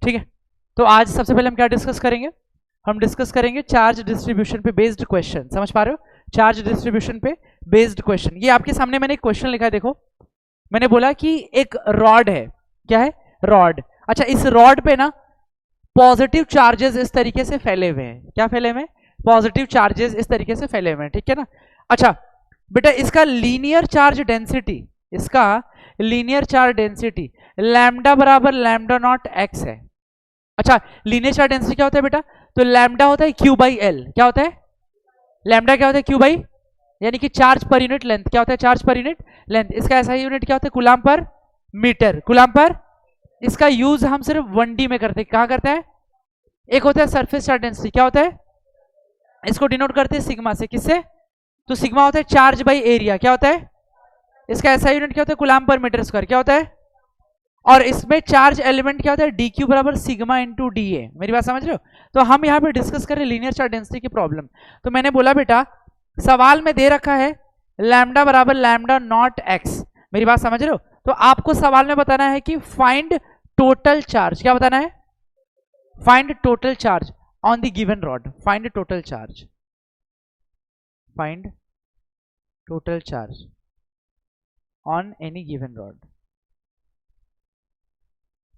ठीक है, तो आज सबसे पहले हम क्या डिस्कस करेंगे, हम डिस्कस करेंगे चार्ज डिस्ट्रीब्यूशन पे बेस्ड क्वेश्चन। समझ पा रहे हो, चार्ज डिस्ट्रीब्यूशन पे बेस्ड क्वेश्चन। ये आपके सामने मैंने एक क्वेश्चन लिखा है, देखो मैंने बोला कि एक रॉड है, क्या है, रॉड। अच्छा, इस रॉड पे ना पॉजिटिव चार्जेस इस तरीके से फैले हुए हैं, क्या फैले हुए हैं, पॉजिटिव चार्जेस इस तरीके से फैले हुए हैं, ठीक है ना। अच्छा बेटा, इसका लीनियर चार्ज डेंसिटी, इसका लीनियर चार्ज डेंसिटी लैम्डा बराबर लैम्डा नॉट एक्स है। अच्छा, लीनियर चार्ज डेंसिटी क्या होता है बेटा, तो लैम्डा होता है क्यू बाई एल। क्या होता है, लैम्डा क्या होता है, क्यू बाई, यानी कि चार्ज पर यूनिट लेंथ। क्या होता है, चार्ज पर यूनिट लेंथ। इसका ऐसा यूनिट क्या होता है, कूलाम पर मीटर, कूलाम पर। इसका यूज हम सिर्फ 1D में करते हैं, कहां करते हैं, एक होता है सरफेस चार्ज डेंसिटी, क्या होता है, इसको डिनोट करते हैं सिग्मा से, किससे, तो सिग्मा होता है चार्ज बाई एरिया। क्या होता है, इसका ऐसा यूनिट क्या होता है, कूलाम पर मीटर स्क्वायर। क्या होता है, और इसमें चार्ज एलिमेंट क्या होता है, डी क्यू बराबर सिग्मा इंटू डी ए। मेरी बात समझ रहे हो, तो हम यहाँ पे डिस्कस करें लीनियर चार्ज डेंसिटी की प्रॉब्लम। तो मैंने बोला बेटा, सवाल में दे रखा है लैम्डा बराबर लैम्डा नॉट एक्स। मेरी बात समझ रहे हो, तो आपको सवाल में बताना है कि फाइंड टोटल चार्ज। क्या बताना है, find total charge on the given rod. Find total charge, find total charge on any given rod.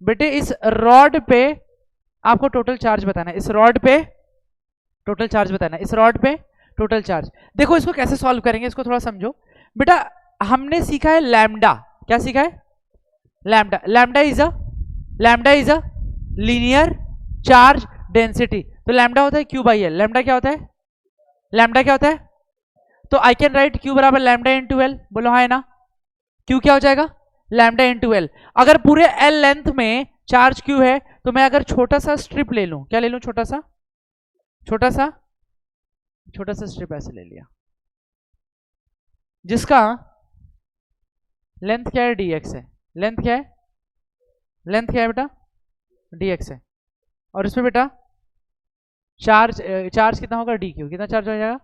बेटे इस रॉड पे आपको टोटल चार्ज बताना है, इस रॉड पे टोटल चार्ज बताना है, इस रॉड पे टोटल चार्ज। देखो इसको कैसे सॉल्व करेंगे, इसको थोड़ा समझो बेटा। हमने सीखा है लैम्डा, क्या सीखा है, lambda. Lambda is a linear charge density. तो लैम्डा होता है क्यू बाई एल। लैम्डा क्या होता है, लैम्डा क्या होता है, तो आई कैन राइट क्यू बराबर लैम्डा इंटू एल। बोलो हाँ है ना, क्यू क्या हो जाएगा, लैम्डा इंटू एल। अगर पूरे एल लेंथ में चार्ज क्यू है, तो मैं अगर छोटा सा स्ट्रिप ले लूं, क्या ले लूं, छोटा सा स्ट्रिप ऐसे ले लिया, जिसका लेंथ क्या है, dx है। लेंथ क्या है, लेंथ क्या है बेटा, dx है। और इसमें बेटा चार्ज कितना होगा, dq। कितना चार्ज हो जाएगा,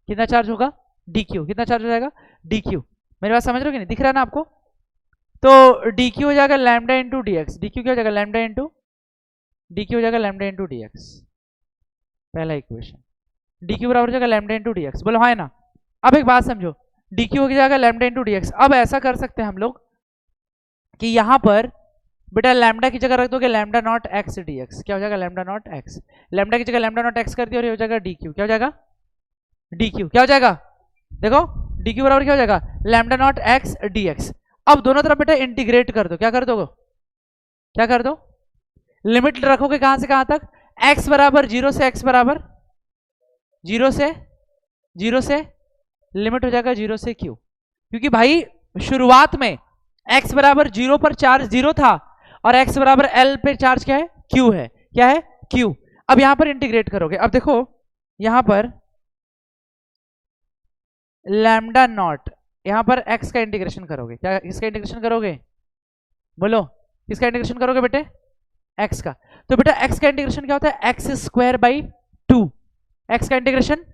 कितना चार्ज होगा, dq। कितना चार्ज हो जाएगा, dq। मेरी बात समझ रहे हो कि नहीं, दिख रहा है ना आपको। तो dq हो जाएगा lambda into D x. dq क्या हो जाएगा, लैम्डा इंटू dq हो जाएगा लैम्डा इंटू डी एक्स। पहला इक्वेशन, dq बराबर हो जाएगा लैम्डा इंटू डी एक्स। बोलो हाँ है ना। अब एक बात समझो, dq हो जाएगा लैम्डा इंटू डी एक्स। अब ऐसा कर सकते हैं हम लोग कि यहां पर बेटा लैम्डा की जगह रख दोगे lambda naught x D X. क्या हो जाएगा, लैम्डा नॉट एक्स। लैम्डा की जगह लैम्डा नॉट एक्स कर दिया और ये हो जाएगा dq। क्या हो जाएगा, dq। क्या हो जाएगा, देखो dq बराबर क्या हो जाएगा, लैम्डा नॉट एक्स dx। अब दोनों तरफ बेटा इंटीग्रेट कर दो। क्या कर दो, क्या कर दो, लिमिट रखोगे कहां से कहां तक, x बराबर 0 से x बराबर 0 से लिमिट हो जाएगा 0 से q। क्योंकि भाई शुरुआत में x बराबर 0 पर चार्ज 0 था और x बराबर l पे चार्ज क्या है, q है। क्या है, q। अब यहां पर इंटीग्रेट करोगे, अब देखो यहां पर लैम्डा नॉट, यहां पर x का इंटीग्रेशन करोगे। क्या इसका इंटीग्रेशन करोगे, बोलो किसका इंटीग्रेशन करोगे बेटे, x का। तो बेटा x का इंटीग्रेशन क्या होता है, एक्स स्क्वायर बाई 2। x का इंटीग्रेशन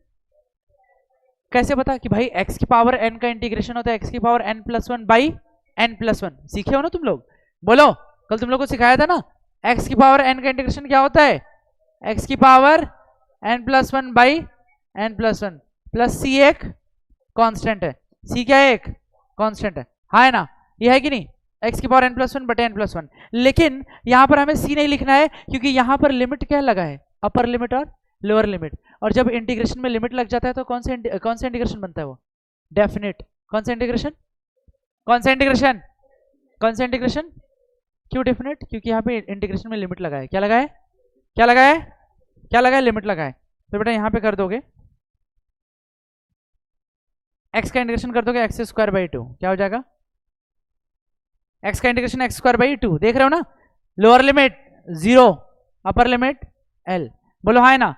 कैसे पता कि भाई x की पावर n का इंटीग्रेशन होता है x की power n plus 1 by n plus 1। सीखे हो ना तुम लोग, बोलो कल तुम लोग को सिखाया था ना, x की पावर n का इंटीग्रेशन क्या होता है, x की power n plus 1 by n plus 1 plus c एक कांस्टेंट है। c क्या है, एक कांस्टेंट है, हाँ है ना, ये है कि नहीं, x की पावर n प्लस 1 बटे n प्लस 1। लेकिन यहां पर हमें c नहीं लिखना है, क्योंकि यहां पर लिमिट क्या लगा है, अपर लिमिट और लोअर लिमिट। और जब इंटीग्रेशन में लिमिट लग जाता है तो कौन सा इंटीग्रेशन बनता है, वो डेफिनेट। कौन सा इंटीग्रेशन, कौन सा इंटीग्रेशन, कौन सा इंटीग्रेशन, क्यों डेफिनेट, क्योंकि यहाँ पे इंटीग्रेशन में लिमिट लगा है। क्या लगा है, क्या लगा है, क्या लगा है, लिमिट लगा है। तो बेटा यहाँ पे कर दोगे x का इंटीग्रेशन कर दोगे एक्स स्क्वायर बाई 2। क्या हो जाएगा, x का इंटीग्रेशन एक्स स्क्वायर बाई 2। देख रहे हो ना, lower limit 0, upper limit l। बोलो हाँ है ना,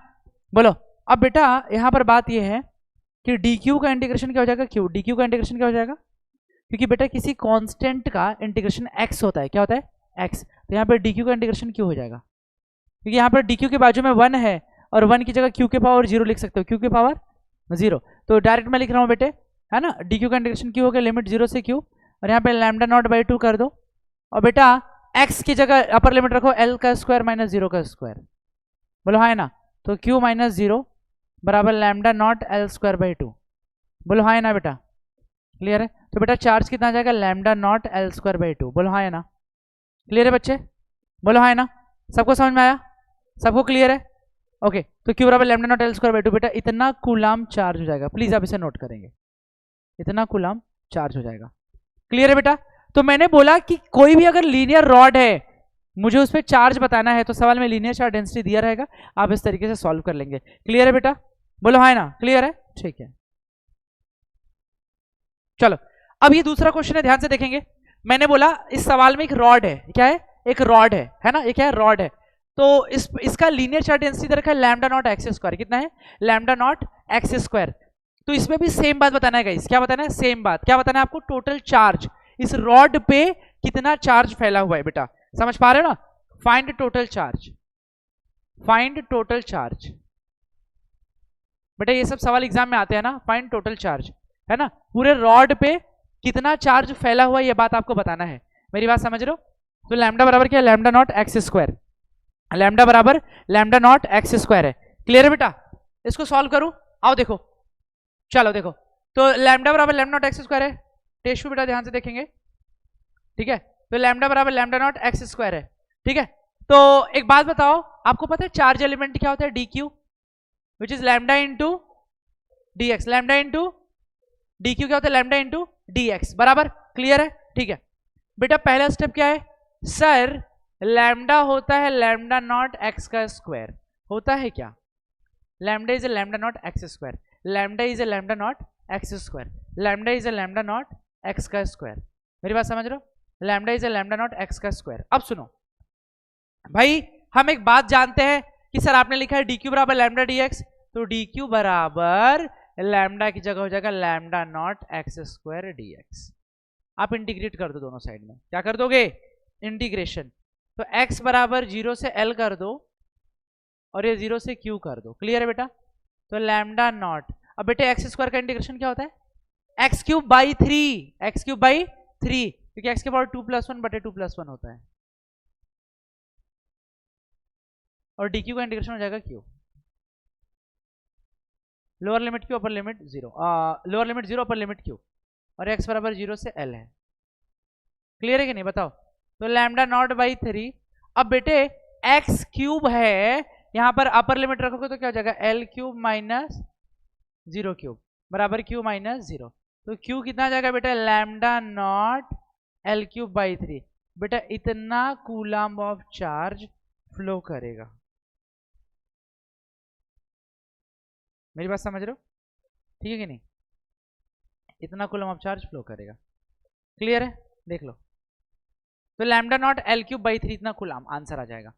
बोलो। अब बेटा यहां पर बात यह है कि dq का इंटीग्रेशन क्या हो जाएगा, q। dq का इंटीग्रेशन क्या हो जाएगा, क्योंकि बेटा किसी कांस्टेंट का इंटीग्रेशन x होता है। क्या होता है, x। तो यहाँ पर dq का इंटीग्रेशन q हो जाएगा, क्योंकि यहाँ पर dq के बाजू में 1 है और 1 की जगह q के पावर 0 लिख सकते हो, q के पावर 0। तो डायरेक्ट मैं लिख रहा हूँ बेटे, है ना, dq का इंटीग्रेशन q हो गया लिमिट 0 से q, और यहाँ पे लैम्डा नॉट बाई 2 कर दो। और बेटा x की जगह अपर लिमिट रखो l का स्क्वायर माइनस 0 का स्क्वायर, बोलो हाँ है ना। तो q माइनस 0 बराबर lambda naught l square by 2, बोलो हाँ है ना बेटा, क्लियर है। तो बेटा चार्ज कितना आ जाएगा, lambda naught l square by 2, बोलो हाँ है ना, क्लियर है बच्चे, बोलो हाँ है ना, सबको समझ में आया, सबको क्लियर है। ओके तो q बराबर lambda naught l square by 2, बेटा इतना कूलाम चार्ज हो जाएगा, प्लीज आप इसे नोट करेंगे, इतना कूलाम चार्ज हो जाएगा, क्लियर है बेटा। तो मैंने बोला कि कोई भी अगर लीनियर रॉड है मुझे उस पर चार्ज बताना है तो सवाल में लीनियर चार्ज डेंसिटी दिया रहेगा, आप इस तरीके से सॉल्व कर लेंगे, क्लियर है बेटा, बोलो हाँ है ना, क्लियर है, ठीक है। चलो अब ये दूसरा क्वेश्चन है, ध्यान से देखेंगे। मैंने बोला इस सवाल में एक रॉड है, क्या है, एक रॉड है ना, ये क्या है, रॉड है। तो इसका लीनियर चार्ज डेंसिटी दे रखा है लैम्डा नॉट एक्स स्क्वायर, कितना है, लैम्डा नॉट एक्स स्क्वायर। तो इसमें भी सेम बात बताना है गाइस, क्या बताना है, सेम बात, क्या बताना है आपको, टोटल चार्ज, इस रॉड पे कितना चार्ज फैला हुआ है बेटा, समझ पा रहे हो ना। Find total charge, find total charge, बेटा ये सब सवाल एग्जाम में आते हैं ना, फाइंड टोटल चार्ज, है ना, पूरे रॉड पे कितना चार्ज फैला हुआ है ये बात आपको बताना है, मेरी बात समझ रहे हो। तो लैम्डा बराबर क्या है, lambda naught x square, lambda बराबर लैम्डा नॉट एक्स स्क्वायर है, क्लियर है बेटा। इसको सॉल्व करूं, आओ देखो, चलो देखो, तो लैम्डा बराबर लैम्डा नॉट एक्स स्क्वायर है, टेस्ट बेटा ध्यान से देखेंगे, ठीक है। तो लैम्डा बराबर लैम्डा नॉट एक्स स्क्वायर है, ठीक है। तो एक बात बताओ, आपको पता है चार्ज एलिमेंट क्या होता है, D Q, which is lambda into D x, lambda into D Q क्या होता है, लैम्डा इंटू डी एक्स, बराबर, क्लियर है, ठीक है। बेटा पहला स्टेप क्या है, सर लैम्डा होता है लैम्डा नॉट एक्स का स्क्वायर, होता है क्या, lambda is a lambda naught x square, lambda is a lambda naught x square, lambda is a lambda naught x का स्क्वायर, मेरी बात समझ रहे हो, lambda is a lambda naught x का स्क्वायर। अब सुनो भाई, हम एक बात जानते हैं कि सर आपने लिखा है डी क्यू बराबर लैम्डा डी एक्स, तो डी क्यू बराबर लैम्डा की जगह हो जाएगा lambda naught x square D x. आप इंटीग्रेट कर दो दोनों साइड में, क्या कर दोगे, इंटीग्रेशन। तो x बराबर 0 से l कर दो और ये 0 से q कर दो, क्लियर है बेटा। तो लैम्डा नॉट, अब बेटे एक्स स्क्वायर का इंटीग्रेशन क्या होता है, x cube by 3, x cube by 3, क्योंकि एक्स के पावर 2+1 बटे 2+1 होता है, और डी क्यू का इंटीग्रेशन हो जाएगा Q, lower limit Q upper limit 0, lower limit 0 upper limit Q, और x बराबर 0 से l है, क्लियर है कि नहीं बताओ। तो लैम्डा नॉट बाई 3, अब बेटे एक्स क्यूब है, यहां पर अपर लिमिट रखोगे तो क्या हो जाएगा, एल क्यूब माइनस 0 क्यूब बराबर क्यू माइनस 0, तो क्यू कितना आ जाएगा बेटा, lambda naught L cube by 3, बेटा इतना कूलम ऑफ चार्ज फ्लो करेगा, मेरी बात समझ रहे हो, ठीक है कि नहीं, इतना कूलम ऑफ चार्ज फ्लो करेगा, क्लियर है, देख लो। तो lambda naught L cube by 3 इतना कूलम, आंसर आ जाएगा,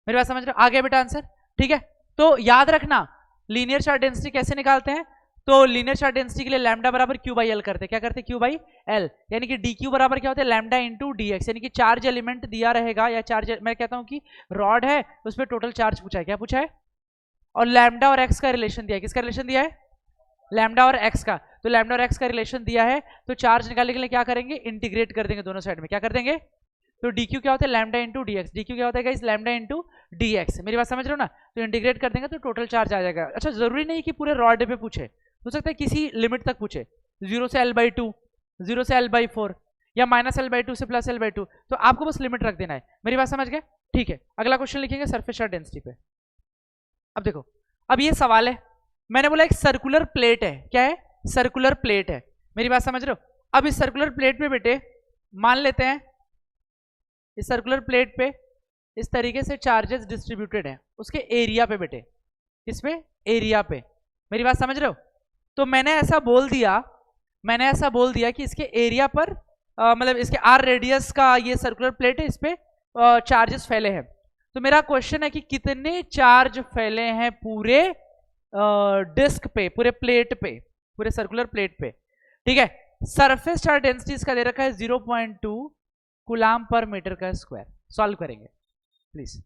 मेरी बात समझ रहे हो, आ गया बेटा आंसर, ठीक है। तो याद रखना लीनियर चार्ज डेंसिटी कैसे निकालते हैं, तो लीनियर चार्ज डेंसिटी के लिए लैम्डा बराबर क्यू बाई एल करते हैं, क्या करते हैं, क्यू बाई एल, यानी कि डी क्यू बराबर क्या होता है, लैम्डा इंटू डी एक्स, यानी कि चार्ज एलिमेंट दिया रहेगा, या चार्ज, मैं कहता हूं कि रॉड है उस पर टोटल चार्ज पूछा है, क्या पूछा है, और लैम्डा और एक्स का रिलेशन दिया है, किसका रिलेशन दिया है, लैम्डा और एक्स का, तो लैम्डा और एक्स का रिलेशन दिया है, तो चार्ज निकालने के लिए क्या करेंगे, इंटीग्रेट कर देंगे दोनों साइड में, क्या कर देंगे, तो डी क्यू क्या होता है, lambda into D x, D Q क्या होता है guys, lambda into D X, मेरी बात समझ रहे हो ना, तो इंटीग्रेट कर देंगे तो टोटल चार्ज आ जाएगा। अच्छा जरूरी नहीं कि पूरे रॉड पे पूछे, हो सकता है किसी लिमिट तक पूछे, 0 से l/2, 0 से l/4, या माइनस l/2 से प्लस l/2, तो आपको बस लिमिट रख देना है, मेरी बात समझ गए, ठीक है। अगला क्वेश्चन लिखेंगे सरफेस चार्ज डेंसिटी पे। अब देखो, अब ये सवाल है, मैंने बोला एक सर्कुलर प्लेट है, क्या है, सर्कुलर प्लेट है, मेरी बात समझ रहे हो। अब इस सर्कुलर प्लेट पे बेटे मान लेते हैं, इस सर्कुलर प्लेट पे इस तरीके से चार्जेस डिस्ट्रीब्यूटेड है उसके एरिया पे बेटे, इस पे एरिया पे, मेरी बात समझ रहे हो। तो मैंने ऐसा बोल दिया कि इसके एरिया पर मतलब इसके आर रेडियस का ये सर्कुलर प्लेट है, इस पे चार्जेस फैले हैं। तो मेरा क्वेश्चन है कि कितने चार्ज फैले हैं पूरे डिस्क पे, पूरे प्लेट पे, पूरे सर्कुलर प्लेट पे, ठीक है। सरफेस चार्ज डेंसिटी इसका दे रखा है 0.2 कूलाम पर मीटर का स्क्वायर, सॉल्व करेंगे प्लीज।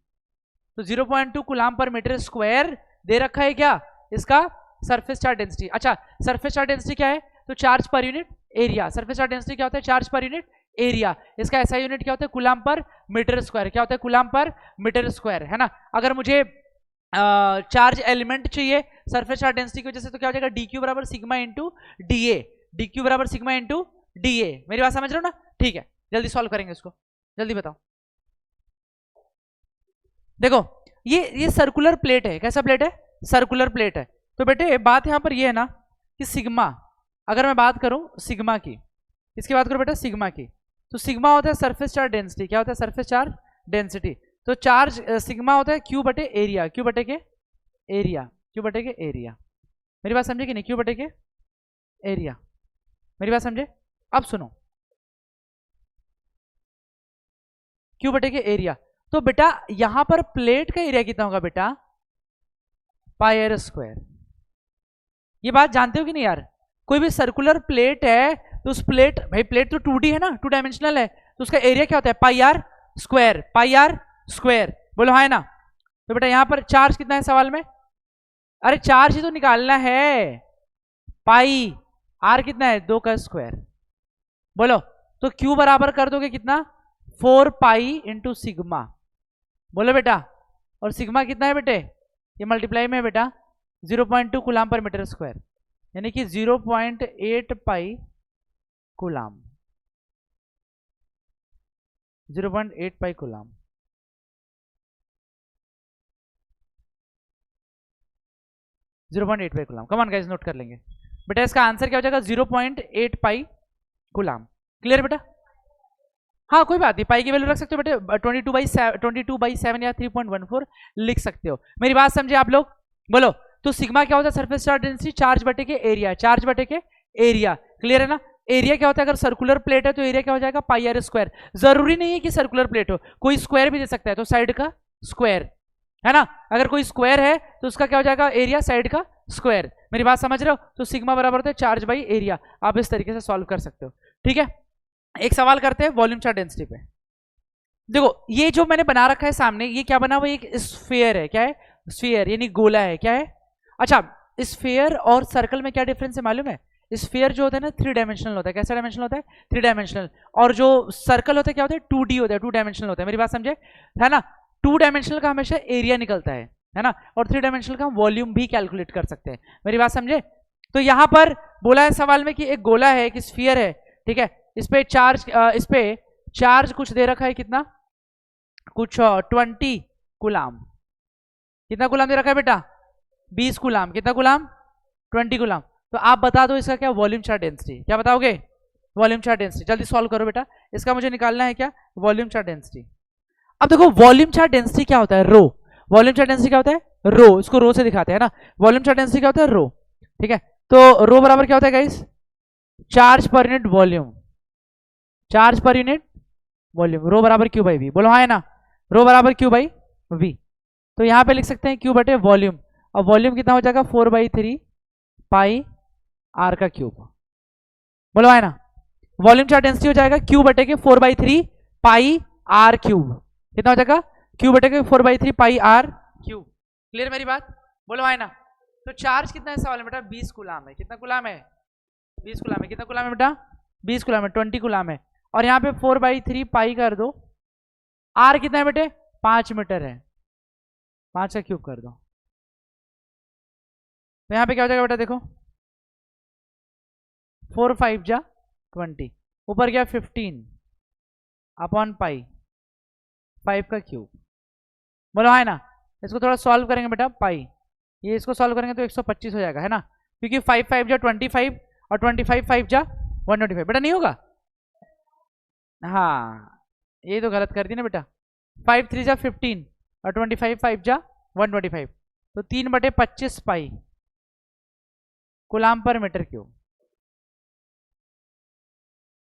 तो 0.2 कूलाम पर मीटर स्क्वायर दे रखा है क्या, इसका सरफेस चार्ज डेंसिटी। अच्छा सरफेस चार्ज डेंसिटी क्या है, तो charge per unit area, surface charge density क्या होता है, चार्ज पर यूनिट एरिया। इसका एसआई यूनिट क्या होता है? Coulomb per metre square. क्या होता है? कूलम पर मीटर स्क्वायर, है ना। अगर मुझे चार्ज एलिमेंट चाहिए सरफेस चार्ज डेंसिटी की वजह से, तो क्या हो जाएगा? डी क्यू बराबर sigma into D A. D Q बराबर सिग्मा इंटू डी ए। मेरी बात समझ रहे हो ना? ठीक है, जल्दी सॉल्व करेंगे इसको, जल्दी बताओ। देखो ये सर्कुलर प्लेट है। कैसा प्लेट है? सर्कुलर प्लेट है। तो बेटे बात यहां पर ये है ना कि सिग्मा, अगर मैं बात करूं सिग्मा की, इसकी बात करूं बेटा सिग्मा की, तो सिग्मा होता है सरफेस चार्ज डेंसिटी। क्या होता है? Surface charge density. तो चार्ज सिग्मा होता है क्यू बटे एरिया। क्यू बटे के एरिया। क्यू बटे के एरिया। मेरी बात समझे कि नहीं? क्यू बटे के एरिया। मेरी बात समझे? अब सुनो, क्यू बटे के एरिया। तो बेटा यहां पर प्लेट का एरिया कितना होगा बेटा? पाई आर स्क्वायर। ये बात जानते हो कि नहीं यार? कोई भी सर्कुलर प्लेट है तो उस प्लेट, भाई प्लेट तो 2D है ना, 2 डायमेंशनल है, तो उसका एरिया क्या होता है? Pi r square. Pi r square, बोलो हाँ है ना। तो बेटा यहां पर चार्ज कितना है सवाल में? अरे चार्ज ही तो निकालना है। पाई आर कितना है? 2 का स्क्वायर। बोलो तो क्यू बराबर कर दोगे कितना? 4 पाई इंटू सिग्मा। बोलो बेटा, और सिग्मा कितना है बेटे? ये मल्टीप्लाई में है बेटा 0.2 कूलम पर मीटर स्क्वायर, यानी कि 0.8 pi coulomb. 0.8 pi coulomb. 0.8 pi coulomb. Come on guys, note कर लेंगे बेटा। इसका आंसर क्या हो जाएगा? 0.8 पाई कूलम। क्लियर बेटा? हाँ कोई बात नहीं, पाई की वैल्यू रख सकते हो बेटे, 22/7 या 3.14 लिख सकते हो। मेरी बात समझे आप लोग? बोलो तो सिग्मा क्या होता है? सरफेस चार्ज डेंसिटी, चार्ज बटे के एरिया। चार्ज बटे के एरिया। क्लियर है ना? एरिया क्या होता है? अगर सर्कुलर प्लेट है तो एरिया क्या हो जाएगा? पाई आर स्क्वायर। जरूरी नहीं है कि सर्कुलर प्लेट हो, कोई स्क्वायर भी दे सकता है, तो साइड का स्क्वायर, है ना। अगर कोई स्क्वायर है तो उसका क्या हो जाएगा? एरिया साइड का स्क्वायर। मेरी बात समझ रहे हो? तो सिग्मा बराबर होता है चार्ज बाई एरिया। आप इस तरीके से सॉल्व कर सकते हो। ठीक है, एक सवाल करते हैं वॉल्यूम चार्ज डेंसिटी पे। देखो ये जो मैंने बना रखा है सामने, ये क्या बना हुआ? एक स्फीयर है। क्या है? स्फीयर यानी गोला है। क्या है? अच्छा, स्फीयर और सर्कल में क्या डिफरेंस है मालूम है? स्फीयर जो होता है ना 3 डायमेंशनल होता है। कैसा डायमेंशनल होता है? 3 डायमेंशनल। और जो सर्कल होता है क्या होता है? 2D होता है, 2 डायमेंशनल होता है। मेरी बात समझे? है ना। 2 डायमेंशनल का हमेशा एरिया निकलता है ना, और 3 डायमेंशनल का वॉल्यूम भी कैलकुलेट कर सकते हैं। मेरी बात समझे? तो यहां पर बोला है सवाल में कि एक गोला है, एक स्फीयर है, ठीक है। इस पे चार्ज कुछ दे रखा है, कितना? कुछ 20 कूलम। कितना कूलम दे रखा है बेटा? 20 कूलम। कितना कूलम? 20 कूलम। तो आप बता दो इसका क्या वॉल्यूम चार्ज डेंसिटी। क्या बताओगे? Volume charge density. जल्दी सॉल्व करो बेटा, इसका मुझे निकालना है क्या? Volume charge density. अब देखो वॉल्यूम चार्ज डेंसिटी क्या होता है? रो। वॉल्यूम चार्ज डेंसिटी क्या होता है? रो। इसको रो से दिखाते हैं ना। वॉल्यूम चार्ज डेंसिटी क्या होता है? रो। ठीक है, तो रो बराबर क्या होता है guys? Charge per unit volume. Charge per unit volume. Rho बराबर क्यू बाई वी। बोलो हाँ है ना। रो बराबर क्यू बाई वी। तो यहां पे लिख सकते हैं क्यू बटे वॉल्यूम। और वॉल्यूम कितना हो जाएगा? 4/3 पाई आर का क्यूब। बोलो है ना। वॉल्यूम चार्ज डेंसिटी हो जाएगा क्यू बटे के 4/3 पाई आर क्यूब। कितना हो जाएगा? क्यू बटे के 4/3 पाई आर क्यूब। क्लियर मेरी बात? बोलो है ना। तो चार्ज कितना है सवाल में बेटा? 20 कूलम है। कितना कूलम है? 20 कूलम है। कितना कूलम है बेटा? 20 कूलम है, 20 कूलम है। और यहाँ पे 4/3 पाई कर दो। आर कितना है बेटे? 5 मीटर है, 5 का क्यूब कर दो। तो यहाँ पे क्या हो जाएगा बेटा? देखो 4 5 जा 20, ऊपर गया 15 अपॉन पाई 5 का क्यूब। बोलो है ना। इसको थोड़ा सॉल्व करेंगे बेटा, पाई ये इसको सॉल्व करेंगे तो 125 हो जाएगा, है ना, क्योंकि 5 5 जा 25 और 25 5 जा 125। बेटा नहीं होगा? हाँ ये तो गलत कर दी ना बेटा। 5 3 जा 15 और 25 5 जा 125, तो 3/25 pi coulomb per metre cube.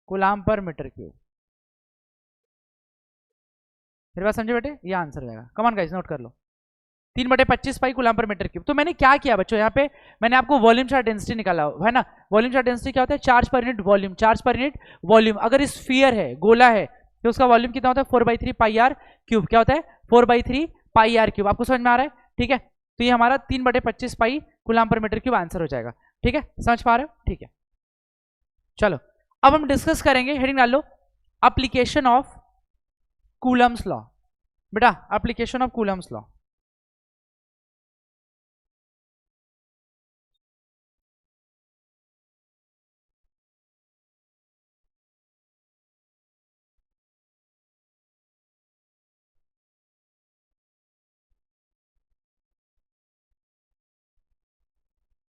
Coulomb per metre cube. मेरे बात समझे बेटे? ये आंसर हो जाएगा। कम ऑन गाइस, नोट कर लो। 3/25 pi coulomb per metre cube. तो मैंने क्या किया बच्चों? यहाँ पे मैंने आपको वॉल्यूम चार्ज डेंसिटी निकाला है ना। वॉल्यूम चार्ज डेंसिटी क्या होता है? Charge per unit volume. Charge per unit volume. अगर स्फीयर है, गोला है, तो उसका वॉल्यूम कितना होता है? 4/3 पाई आर क्यूब। क्या होता है? 4/3 पाई आर क्यूब। आपको समझ में आ रहा है? ठीक है, तो ये हमारा 3/25 pi coulomb per metre cube answer हो जाएगा। ठीक है, समझ पा रहे हो? ठीक है, चलो अब हम डिस्कस करेंगे। हेडिंग डाल लो, एप्लीकेशन ऑफ कूलम्स लॉ। बेटा application of Coulomb's law,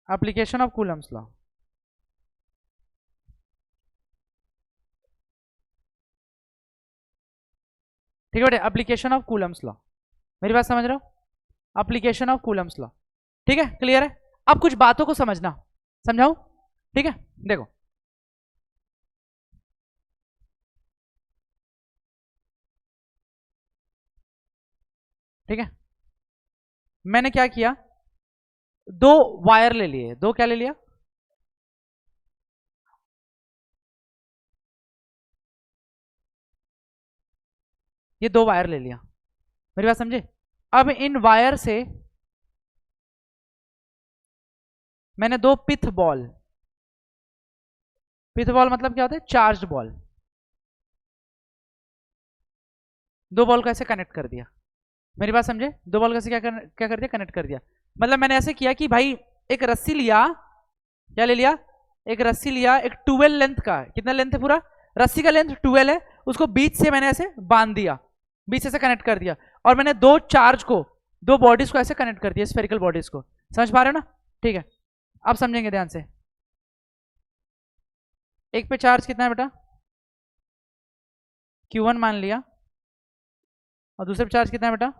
application of Coulomb's law. ठीक है बेटा, एप्लीकेशन ऑफ कूलम्स लॉ, मेरी बात समझ रहे हो? एप्लीकेशन ऑफ कूलम्स लॉ, ठीक है, क्लियर है? अब कुछ बातों को समझना, समझाऊं? ठीक है, देखो ठीक है, मैंने क्या किया, दो वायर ले लिए, दो क्या ले लिया, ये दो वायर ले लिया, मेरी बात समझे? अब इन वायर से मैंने दो पिथ बॉल, पिथ बॉल मतलब क्या होता है, चार्ज बॉल, दो बॉल को ऐसे कनेक्ट कर दिया, मेरी बात समझे? दो बॉल कैसे क्या कर दिया, कनेक्ट कर दिया। मतलब मैंने ऐसे किया कि भाई एक रस्सी लिया, क्या ले लिया, एक रस्सी लिया, एक 12 लेंथ का, कितना लेंथ है पूरा, रस्सी का लेंथ 12 है, उसको बीच से मैंने ऐसे बांध दिया, बीच से ऐसे कनेक्ट कर दिया, और मैंने दो चार्ज को, दो बॉडीज को ऐसे कनेक्ट कर दिया, स्फेरिकल बॉडीज को, समझ पा रहे हो ना? ठीक है, अब समझेंगे ध्यान से। एक पे चार्ज कितना है बेटा, Q1 मान लिया, और दूसरे पे चार्ज कितना है बेटा,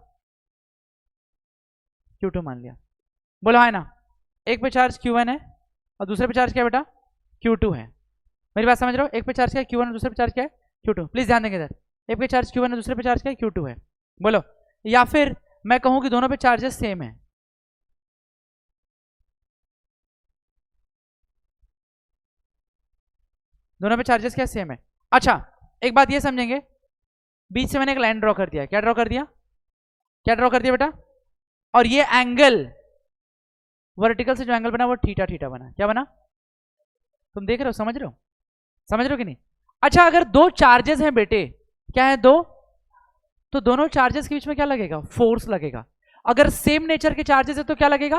Q2 मान लिया, बोलो है ना? एक पे चार्ज Q1 है और दूसरे पे चार्ज क्या है बेटा, Q2 है, मेरी बात समझ रहे हो? एक पे चार्ज क्या है Q1 और दूसरे पे चार्ज क्या है Q2, प्लीज ध्यान देंगे इधर, एक पे चार्ज Q1 और दूसरे पे चार्ज क्या है Q2 है, बोलो। या फिर मैं कहूं कि दोनों पे चार्जेस सेम है, दोनों पे चार्जेस क्या सेम है। अच्छा एक बात ये समझेंगे, बीच से मैंने एक लाइन ड्रॉ कर दिया, क्या ड्रॉ कर दिया, क्या ड्रॉ कर दिया बेटा, और ये एंगल वर्टिकल से जो एंगल बना वो थीटा थीटा बना, क्या बना, तुम देख रहे हो, समझ रहे हो कि नहीं? अच्छा अगर दो चार्जेस हैं बेटे, क्या है दो, तो दोनों चार्जेस के बीच में क्या लगेगा, फोर्स लगेगा। अगर सेम नेचर के चार्जेस है तो क्या लगेगा,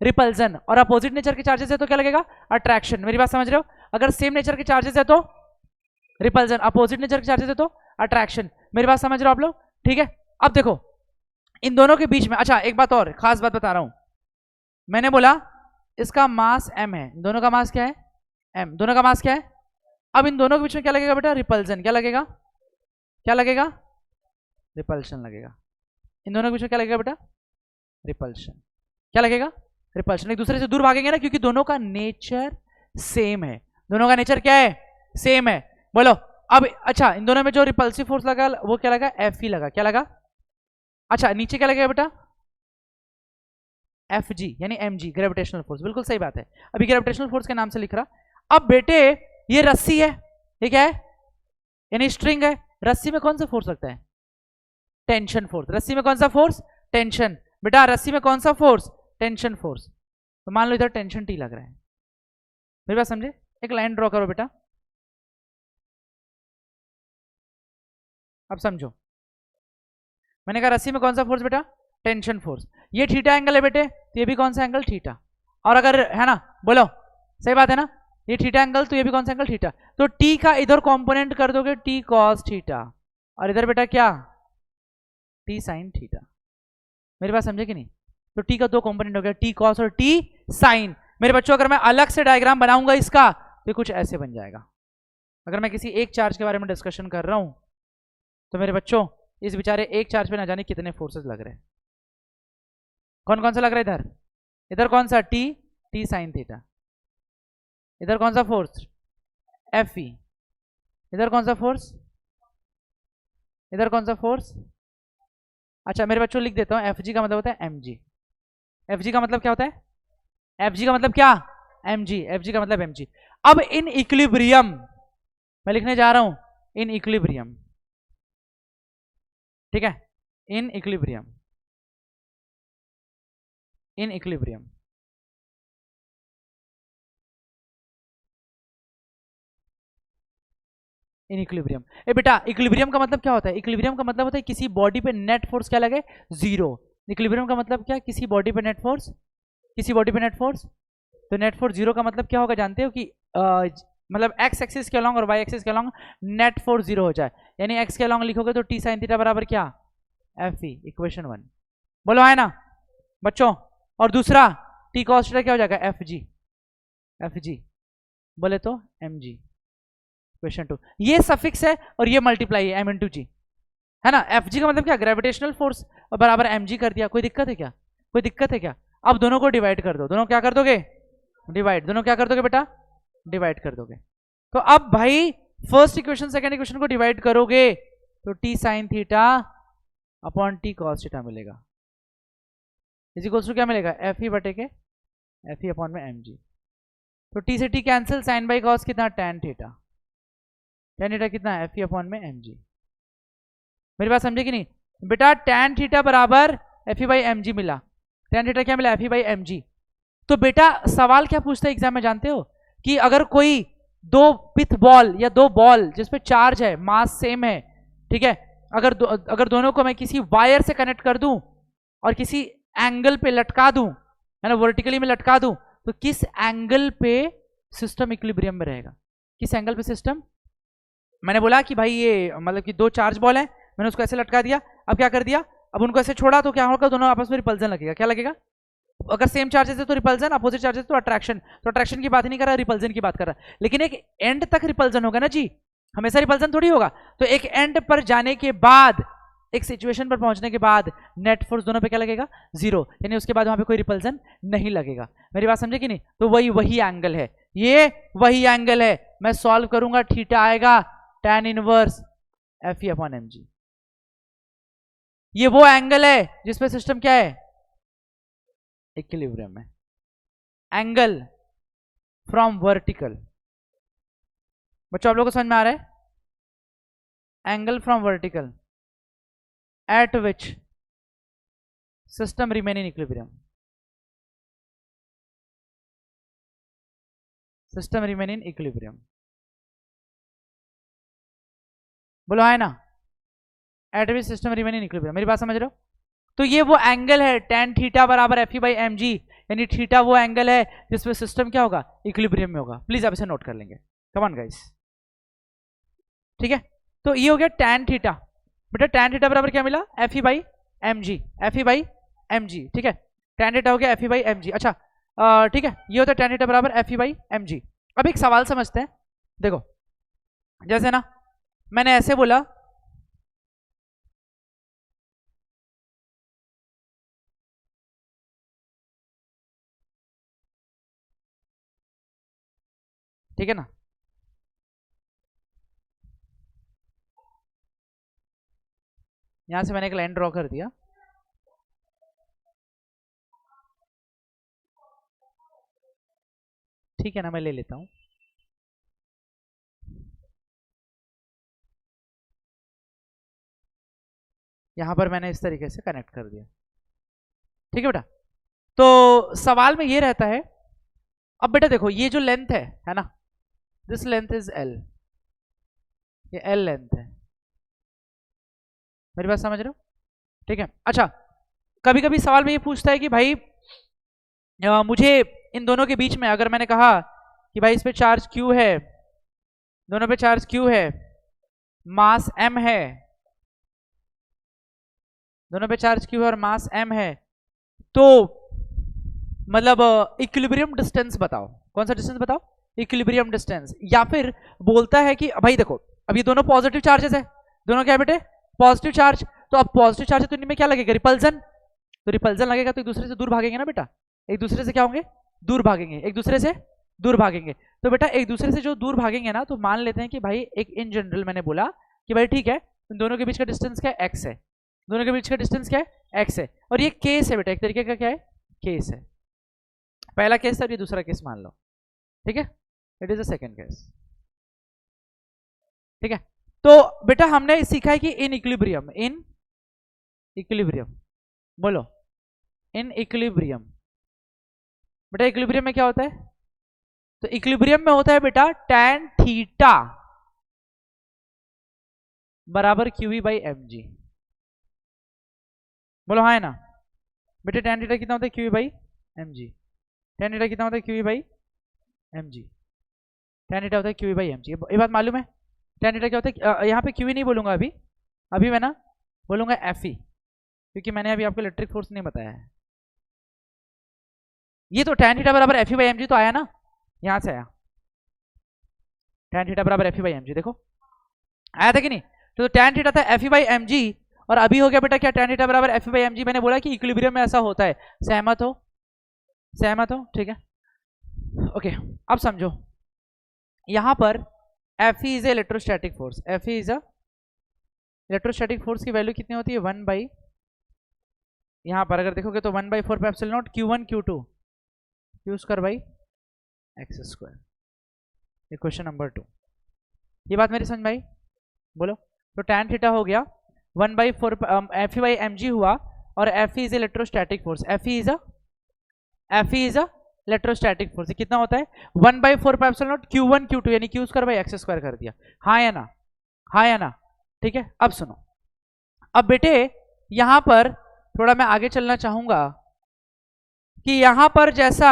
रिपल्जन, और अपोजिट नेचर के चार्जेस है तो क्या लगेगा, अट्रैक्शन, मेरी बात समझ रहे हो? अगर सेम नेचर के चार्जेस है तो रिपल्जन, अपोजिट नेचर के चार्जेस है तो अट्रैक्शन, मेरी बात समझ रहे हो आप लोग? ठीक है, अब देखो इन दोनों के बीच में, अच्छा एक बात और खास बात बता रहा हूं, मैंने बोला इसका मास m है, दोनों का मास क्या है, m, दोनों का मास क्या है। अब इन दोनों के बीच में क्या लगेगा बेटा, रिपल्जन, क्या लगेगा, क्या लगेगा, रिपल्शन लगेगा, इन दोनों के बीच में क्या लगेगा बेटा, रिपल्शन, क्या लगेगा, रिपल्शन, एक दूसरे से दूर भागेंगे ना, क्योंकि दोनों का नेचर सेम है, दोनों का नेचर क्या है, सेम है, बोलो। अब अच्छा इन दोनों में जो रिपल्सिव फोर्स लगा वो क्या लगा, एफ ही लगा, क्या लगा, अच्छा नीचे क्या लगेगा बेटा, एफ जी यानी एम जी, ग्रेविटेशनल फोर्स, बिल्कुल सही बात है, अभी ग्रेविटेशनल फोर्स के नाम से लिख रहा। अब बेटे ये रस्सी है, ये क्या है, यानी स्ट्रिंग है, रस्सी में कौन सा फोर्स लगता है, टेंशन फोर्स, रस्सी में कौन सा फोर्स, टेंशन, बेटा रस्सी में कौन सा फोर्स, टेंशन फोर्स, तो मान लो इधर टेंशन टी लग रहा है, मेरी बात समझे? एक लाइन ड्रॉ करो बेटा, अब समझो, मैंने कहा रस्सी में कौन सा फोर्स बेटा, टेंशन फोर्स, ये थीटा एंगल है बेटे, तो ये भी कौन सा एंगल, थीटा, और अगर है ना, बोलो सही बात है ना, ये थीटा एंगल, तो ये भी कौन सा एंगल, थीटा, तो टी का इधर कंपोनेंट कर दोगे टी कॉस थीटा, और इधर बेटा क्या, टी साइन थीटा, मेरी बात समझे कि नहीं? तो टी का दो कंपोनेंट हो गया, टी कॉस और टी साइन। मेरे बच्चों अगर मैं अलग से डायग्राम बनाऊंगा इसका तो कुछ ऐसे बन जाएगा, अगर मैं किसी एक चार्ज के बारे में डिस्कशन कर रहा हूं तो मेरे बच्चों इस बेचारे एक चार्ज पे ना जाने कितने फोर्सेस लग रहे हैं, कौन कौन सा लग रहा है इधर, इधर कौन सा, टी, टी साइन थीटा, इधर कौन सा फोर्स, एफ ई, इधर कौन सा फोर्स, इधर कौन सा फोर्स, अच्छा मेरे बच्चों लिख देता हूं, एफ जी का मतलब होता है एम जी, एफ जी का मतलब क्या होता है, एफ जी का मतलब क्या, एम जी, एफ जी का मतलब एम जी। अब इन इक्विलिब्रियम मैं लिखने जा रहा हूं, इन इक्विलिब्रियम, ठीक है, in equilibrium, in equilibrium, in equilibrium. ए बेटा इक्विलिब्रियम का मतलब क्या होता है? इक्विलिब्रियम का मतलब होता है किसी बॉडी पे नेट फोर्स क्या लगे? जीरो। इक्विलिब्रियम का मतलब क्या? किसी बॉडी पे नेट फोर्स, किसी बॉडी पे नेट फोर्स। तो नेट फोर्स जीरो का मतलब क्या होगा जानते हो? कि मतलब एक्स एक्सिस के अलॉन्ग और वाई एक्सिस के अलॉन्ग नेट फोर्स जीरो हो जाए। यानी एक्स के अलॉन्ग लिखोगे तो टी साइन थीटा बराबर क्या? F E, equation 1। बोलो है ना बच्चों? और दूसरा टी कॉस थीटा क्या हो जाएगा? एफ जी, एफ जी बोले तो एम जी, इक्वेशन 2। ये सफिक्स है और ये मल्टीप्लाई है, एम इंटू जी, है ना। एफ जी का मतलब क्या? ग्रेविटेशनल फोर्स, और बराबर एम जी कर दिया। कोई दिक्कत है क्या? कोई दिक्कत है क्या? अब दोनों को डिवाइड कर दो। दोनों क्या कर दोगे? डिवाइड। दोनों क्या कर दोगे बेटा? डिवाइड कर दोगे। तो अब भाई फर्स्ट इक्वेशन सेकंड इक्वेशन को डिवाइड करोगे तो T sine theta upon T cos theta मिलेगा। इज इक्वल्स टू क्या मिलेगा? एफ ई बटे के एफ ई अपॉन में एम जी। तो टी से T cancel, sine by cos कितना? Tan theta. टेन थीटा कितना? एफ ई अपॉन में एम जी। मेरी बात समझे कि नहीं बेटा? टेन थीटा बराबर F E by M G मिला। टेन थीटा क्या मिला? F E by M G. तो बेटा सवाल क्या पूछता है एग्जाम में जानते हो? कि अगर कोई दो पिथ बॉल या दो बॉल जिसपे चार्ज है, मास सेम है, ठीक है, अगर दोनों को मैं किसी वायर से कनेक्ट कर दूं और किसी एंगल पे लटका दूं, है ना, वर्टिकली में लटका दूं, तो किस एंगल पे सिस्टम इक्विलिब्रियम में रहेगा? किस एंगल पे सिस्टम? मैंने बोला कि भाई ये मतलब कि दो चार्ज बॉल है, मैंने उसको ऐसे लटका दिया। अब क्या कर दिया? अब उनको ऐसे छोड़ा तो क्या होगा? दोनों आपस में रिपल्जन लगेगा। क्या लगेगा? अगर सेम चार्जेस है तो रिपल्जन, अपोजिट चार्जेस तो अट्रैक्शन। तो अट्रैक्शन की बात ही नहीं कर रहा, रिपल्जन की बात कर रहा। लेकिन एक एंड तक रिपल्जन होगा ना जी, हमेशा रिपल्जन थोड़ी होगा। तो एक एंड पर जाने के बाद, एक सिचुएशन पर पहुंचने के बाद नेट फोर्स दोनों पे क्या लगेगा? जीरो। यानी उसके बाद वहां पे कोई रिपल्जन नहीं लगेगा। मेरी बात समझे कि नहीं? तो वही एंगल है, ये वही एंगल है। मैं सॉल्व करूंगा, थीटा आएगा tan inverse F E upon M G. ये वो एंगल है जिसपे सिस्टम क्या है? इक्विलिब्रियम में। एंगल फ्रॉम वर्टिकल, बच्चों आप लोगों को समझ में आ रहा है? Angle from vertical eight which system remain in equilibrium, system remain in equilibrium. बोलो है ना? Eight which system remain in equilibrium. मेरी बात समझ रहे हो? तो ये वो एंगल है tan थीटा बराबर F E by M G, यानी थीटा वो एंगल है जिसमें सिस्टम क्या होगा? इक्विलिब्रियम में होगा। प्लीज आप इसे नोट कर लेंगे। कम ऑन गाइस, ठीक है। तो ये हो गया tan थीटा। बेटा tan थीटा बराबर क्या मिला? F E by M G, F E by M G, ठीक है। tan थीटा हो गया F E by M G. अच्छा ठीक है, ये होता है tan थीटा बराबर F E by M G. अब एक सवाल समझते हैं। देखो जैसे ना मैंने ऐसे बोला, ठीक है ना, यहां से मैंने एक लाइन ड्रॉ कर दिया, ठीक है ना, मैं ले लेता हूं। यहां पर मैंने इस तरीके से कनेक्ट कर दिया, ठीक है बेटा। तो सवाल में ये रहता है, अब बेटा देखो ये जो लेंथ है ना, दिस लेंथ इज एल, ये एल लेंथ है। मेरी बात समझ रहे हो? ठीक है। अच्छा कभी कभी सवाल में ये पूछता है कि भाई मुझे इन दोनों के बीच में, अगर मैंने कहा कि भाई इस पे चार्ज क्यू है, दोनों पे चार्ज क्यू है, मास एम है, दोनों पे चार्ज क्यू है और मास एम है, तो मतलब इक्विलिब्रियम डिस्टेंस बताओ। कौन सा डिस्टेंस बताओ? Equilibrium distance. या फिर बोलता है कि भाई देखो अब ये दोनों पॉजिटिव चार्जेस है, दोनों क्या बेटे? Positive charge. तो अब पॉजिटिव चार्ज है तो इनमें क्या लगेगा? रिपल्जन। तो रिपल्जन लगेगा तो एक दूसरे से दूर भागेंगे ना बेटा, एक दूसरे से क्या होंगे? दूर भागेंगे, एक दूसरे से दूर भागेंगे। तो बेटा एक दूसरे से जो दूर भागेंगे ना, तो मान लेते हैं कि भाई एक इन जनरल मैंने बोला कि भाई ठीक है दोनों के बीच का डिस्टेंस क्या है? एक्स है। दोनों के बीच का डिस्टेंस क्या है? एक्स है। और ये केस है बेटा, एक तरीके का क्या है? केस है। पहला केस था और ये दूसरा केस मान लो, ठीक है, it is a second case, ठीक है। तो बेटा हमने सीखा है कि इन इक्विलिब्रियम, इन इक्विलिब्रियम, बोलो इन इक्विलिब्रियम। बेटा इक्विलिब्रियम में क्या होता है? तो इक्विलिब्रियम में होता है बेटा tan थीटा बराबर QE बाई mg। बोलो हाँ है ना बेटे, tan थीटा कितना होता है QE by mg। tan theta कितना होता है QE by mg। tan theta होता है QE बाई mg। ये बात मालूम है? tan थीटा क्या होता है? यहाँ पे QE नहीं बोलूंगा अभी, अभी मैं ना बोलूंगा FE, क्योंकि मैंने अभी आपको इलेक्ट्रिक फोर्स नहीं बताया है। ये तो tan थीटा बराबर FE बाई mg तो आया ना, यहां से आया tan थीटा बराबर FE बाई mg। देखो आया था कि नहीं? तो tan थीटा था FE बाई mg, और अभी हो गया बेटा क्या, tan थीटा बराबर FE बाई mg। मैंने बोला कि इक्विलिब्रियम में ऐसा होता है। सहमत हो? सहमत हो? ठीक है, ओके। अब समझो, यहां पर FE is electrostatic force. FE is a electrostatic force की वैल्यू कितनी होती है? 1 बाई, यहां पर अगर देखोगे तो 1 by 4 pi epsilon not Q1 Q2 Q square by x square. ये क्वेश्चन नंबर 2। ये बात मेरी समझ में आई? बोलो। तो tan थीटा हो गया 1 बाई 4 FE बाई mg हुआ, और FE is electrostatic force. FE is a electrostatic force. कितना होता है? 1 by 4 pi epsilon not Q1 Q2 यानी Q square by x square कर दिया। हाँ या ना? हाँ या ना? ठीक है, अब सुनो। अब बेटे यहां पर थोड़ा मैं आगे चलना चाहूंगा कि यहां पर जैसा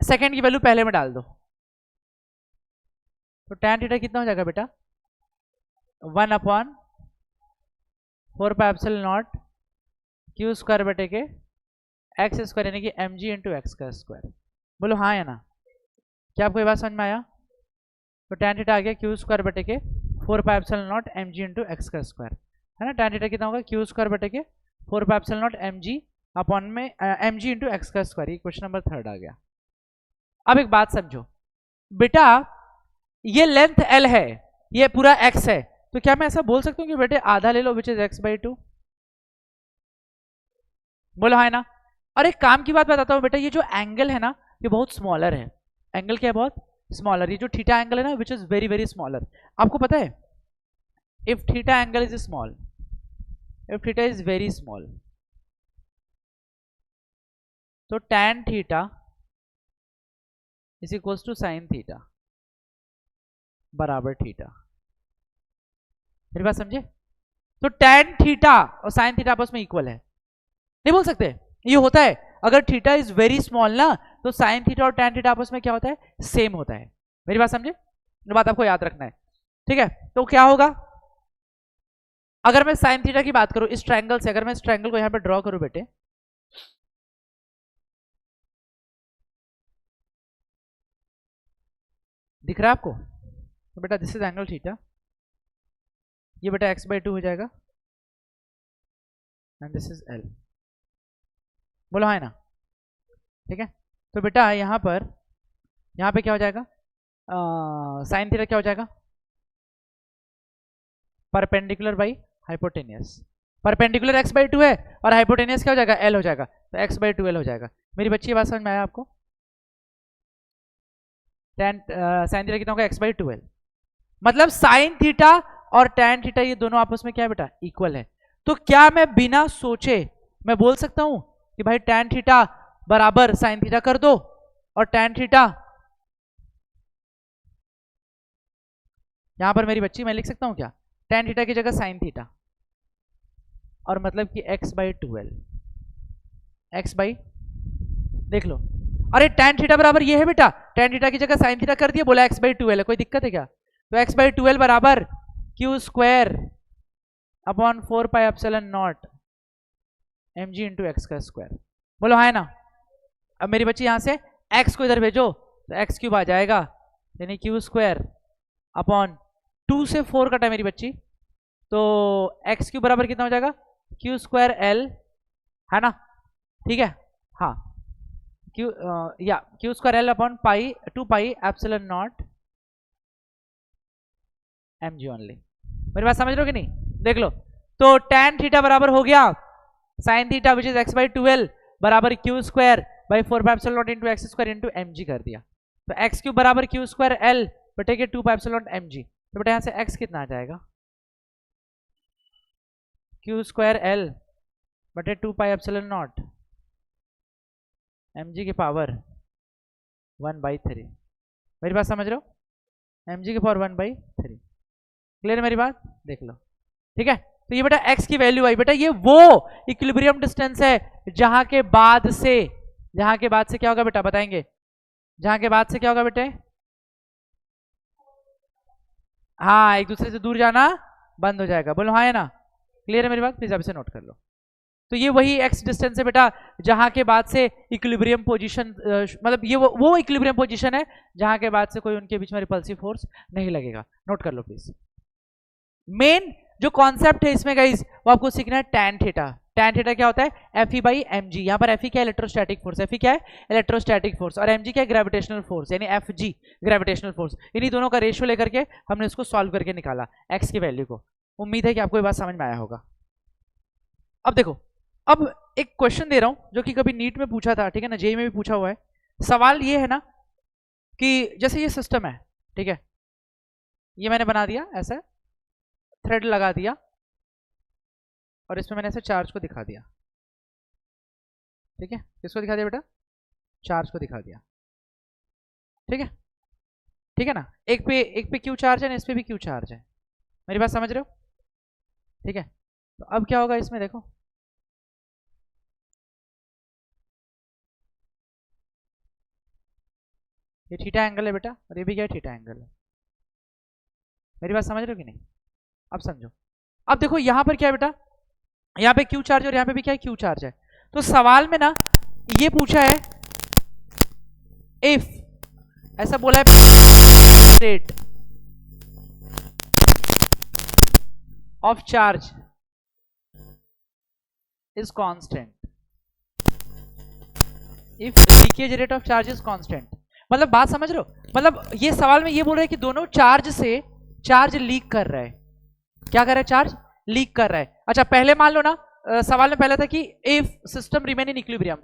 सेकेंड की वैल्यू पहले में डाल दो, तो tan थीटा कितना हो जाएगा बेटा? 1 upon 4 pi epsilon not Q square बटे के एक्स स्क्वायर यानी कि mg इंटू एक्स का स्क्वायर। बोलो हाँ या ना? क्या आपको ये बात समझ में आया? तो tan थीटा आ गया Q स्क्वायर बटे के 4 pi epsilon not mg into x का स्क्वायर, है ना। tan थीटा कितना होगा? Q स्क्वायर बटे के 4 pi epsilon not mg upon में mg इंटू एक्स का स्क्वायर। ये क्वेश्चन नंबर 3 आ गया। अब एक बात समझो बेटा, ये लेंथ L है, ये पूरा x है, तो क्या मैं ऐसा बोल सकता हूँ कि बेटे आधा ले लो विच इज x/2? बोलो हाँ है ना? और एक काम की बात बताता हूँ बेटा, ये जो एंगल है ना ये बहुत स्मॉलर है। एंगल क्या है? बहुत स्मॉलर। ये जो थीटा एंगल है ना which is very very smaller. आपको पता है if theta angle is small, if theta is very small, तो tan theta is equals to sine theta बराबर थीटा। मेरी बात समझे? तो tan थीटा और साइन थीटा आपस में इक्वल है, नहीं बोल सकते? ये होता है अगर थीटा इज वेरी स्मॉल ना, तो साइन थीटा और tan थीटा आपस में क्या होता है? सेम होता है। मेरी बात समझे? ये बात आपको याद रखना है, ठीक है। तो क्या होगा अगर मैं साइन थीटा की बात करूं इस ट्रायंगल से, अगर मैं इस ट्रायंगल को यहां पे ड्रॉ करूं बेटे, दिख रहा है आपको? तो बेटा दिस इज एंगल थीटा, ये बेटा x/2 हो जाएगा, एंड दिस इज L। बोलो हाँ है ना? ठीक है। तो बेटा यहाँ पे क्या हो जाएगा? साइन थीटा क्या हो जाएगा? Perpendicular by hypotenuse. Perpendicular x/2 है और हाइपोटेनियस क्या हो जाएगा? L हो जाएगा, तो x/2L हो जाएगा। मेरी बच्ची बात समझ में आया आपको? साइन थीटा कितना होगा? x/2L। मतलब साइन थीटा और tan थीटा ये दोनों आपस में क्या है बेटा? इक्वल है। तो क्या मैं बिना सोचे मैं बोल सकता हूं कि भाई tan थीटा बराबर साइन थीटा कर दो, और tan थीटा यहां पर मेरी बच्ची मैं लिख सकता हूं क्या? tan थीटा की जगह साइन थीटा, और मतलब कि x/2L, x बाई, देख लो। अरे tan थीटा बराबर ये है बेटा, tan थीटा की जगह साइन थीटा कर दिया, बोला x/2L है, कोई दिक्कत है क्या? तो x/2L बराबर Q square upon 4 pi epsilon not mg into x का स्क्वायर। बोलो हाँ है ना? अब मेरी बच्ची यहां से x को इधर भेजो तो x³ आ जाएगा, यानी Q स्क्वायर अपॉन 2 से 4 कटा मेरी बच्ची, तो x³ बराबर कितना हो जाएगा? Q स्क्वायर L, है ना? ठीक है, हाँ। Q square L upon pi 2 pi epsilon not mg only. मेरी बात समझ लो कि नहीं? देख लो, तो tan थीटा बराबर हो गया sine theta which is x/2L बराबर Q square by 4 pi epsilon not into x square into mg कर दिया। तो x³ बराबर Q स्क्वायर L बटे के 2 पाई एप्सिलॉन नॉट mg। तो बेटा यहाँ से x कितना आ जाएगा? Q स्क्वायर L बटे 2 पाई एप्सिलॉन नॉट mg की पावर 1/3। मेरी बात समझ रहे हो? mg की पावर 1/3। क्लियर मेरी बात, देख लो। ठीक है, तो ये बेटा x की वैल्यू आई बेटा, ये वो इक्विलिब्रियम डिस्टेंस है जहां के बाद से क्या होगा बेटा, बताएंगे। जहां के बाद से क्या होगा बेटे, हाँ एक दूसरे से दूर जाना बंद हो जाएगा। बोलो हाँ है ना, क्लियर है मेरी बात, प्लीज आप इसे नोट कर लो। तो ये वही x डिस्टेंस है बेटा जहां के बाद से इक्विलिब्रियम पोजीशन, मतलब ये वो इक्विलिब्रियम पोजीशन है जहां के बाद से कोई उनके बीच में रिपल्सिव फोर्स नहीं लगेगा। नोट कर लो प्लीज। मेन जो कॉन्सेप्ट है इसमें गाइस वो आपको सीखना है टैन थीटा। टैन थीटा क्या होता है, Fe बाई mg। यहाँ पर Fe क्या है, इलेक्ट्रोस्टैटिक फोर्स। Fe क्या है, इलेक्ट्रोस्टैटिक फोर्स, और mg क्या है, ग्रेविटेशनल फोर्स, यानी Fg ग्रेविटेशनल फोर्स। इन्हीं दोनों का रेशियो लेकर के हमने इसको सॉल्व करके निकाला x की वैल्यू को। उम्मीद है कि आपको ये बात समझ में आया होगा। अब देखो, अब एक क्वेश्चन दे रहा हूं जो कि कभी नीट में पूछा था, ठीक है ना, जेई में भी पूछा हुआ है। सवाल ये है ना कि जैसे ये सिस्टम है, ठीक है, ये मैंने बना दिया ऐसा, थ्रेड लगा दिया और इसमें मैंने ऐसे चार्ज को दिखा दिया। ठीक है, किसको दिखा दिया बेटा, चार्ज को दिखा दिया। ठीक है, ठीक है ना, एक पे क्यू चार्ज है ना, इस पे भी क्यू चार्ज है। मेरी बात समझ रहे हो? ठीक है, तो अब क्या होगा इसमें, देखो ये थीटा एंगल है बेटा, और ये भी क्या है, थीटा एंगल है। मेरी बात समझ रहे हो कि नहीं? अब समझो। अब देखो यहां पर क्या है बेटा, यहाँ पे क्यू चार्ज और यहाँ पे भी क्या है, क्यू चार्ज है। तो सवाल में ना ये पूछा है, इफ ऐसा बोला है state of charge is constant, if leakage rate of charge is constant. मतलब बात समझ रहे हो, मतलब ये सवाल में ये बोल रहे हैं कि दोनों चार्ज से चार्ज लीक कर रहा है। क्या कर रहा है, चार्ज लीक कर रहा है। अच्छा पहले मान लो ना, सवाल में पहले था कि if system remain in equilibrium,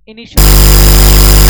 initial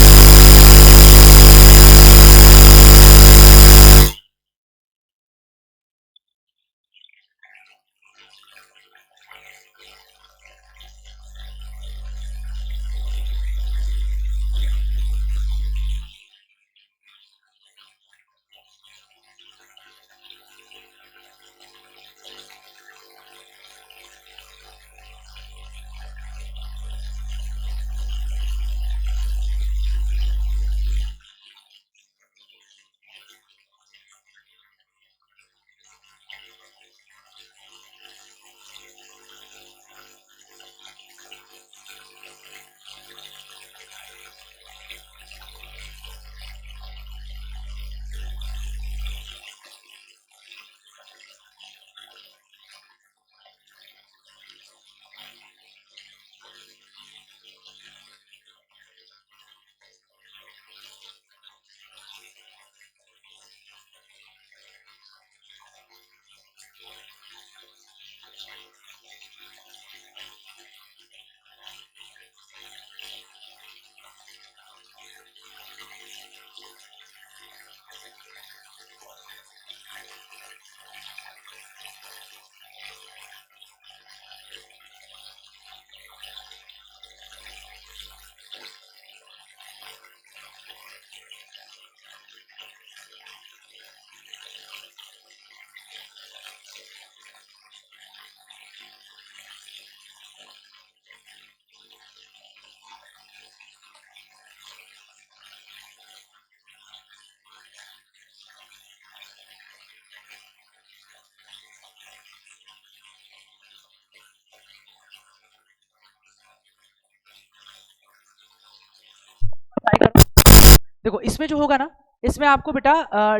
देखो इसमें जो होगा ना, इसमें आपको बेटा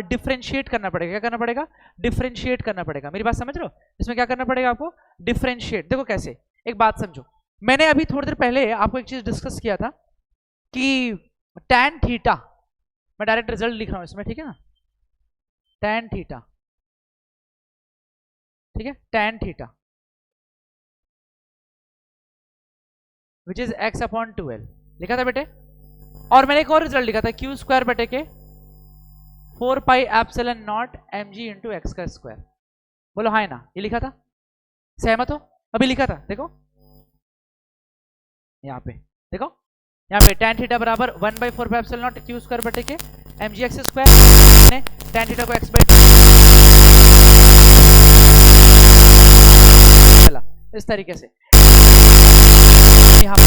डिफरेंशिएट करना पड़ेगा। क्या करना पड़ेगा, डिफरेंशिएट करना पड़ेगा। मेरी बात समझ रहे हो, इसमें क्या करना पड़ेगा आपको, डिफरेंशिएट। देखो कैसे, एक बात समझो, मैंने अभी थोड़ी देर पहले आपको एक चीज डिस्कस किया था कि tan थीटा, मैं डायरेक्ट रिजल्ट लिख रहा हूं इसमें, ठीक है ना, tan थीटा, ठीक है, tan theta which is x upon 2l लिखा था बेटे। और मैंने एक और रिजल्ट लिखा था, क्यू स्क्वायर बटे के 4 pi epsilon not mg into x का स्क्वायर। बोलो हाँ ना, ये लिखा था, सहमत हो? अभी लिखा था, देखो यहाँ पे, देखो यहाँ पे tan थीटा बराबर 1/4 pi epsilon not Q square बटे के mg एक्स स्क्वायर। मैंने tan थीटा को x बाई इस तरीके से यहाँ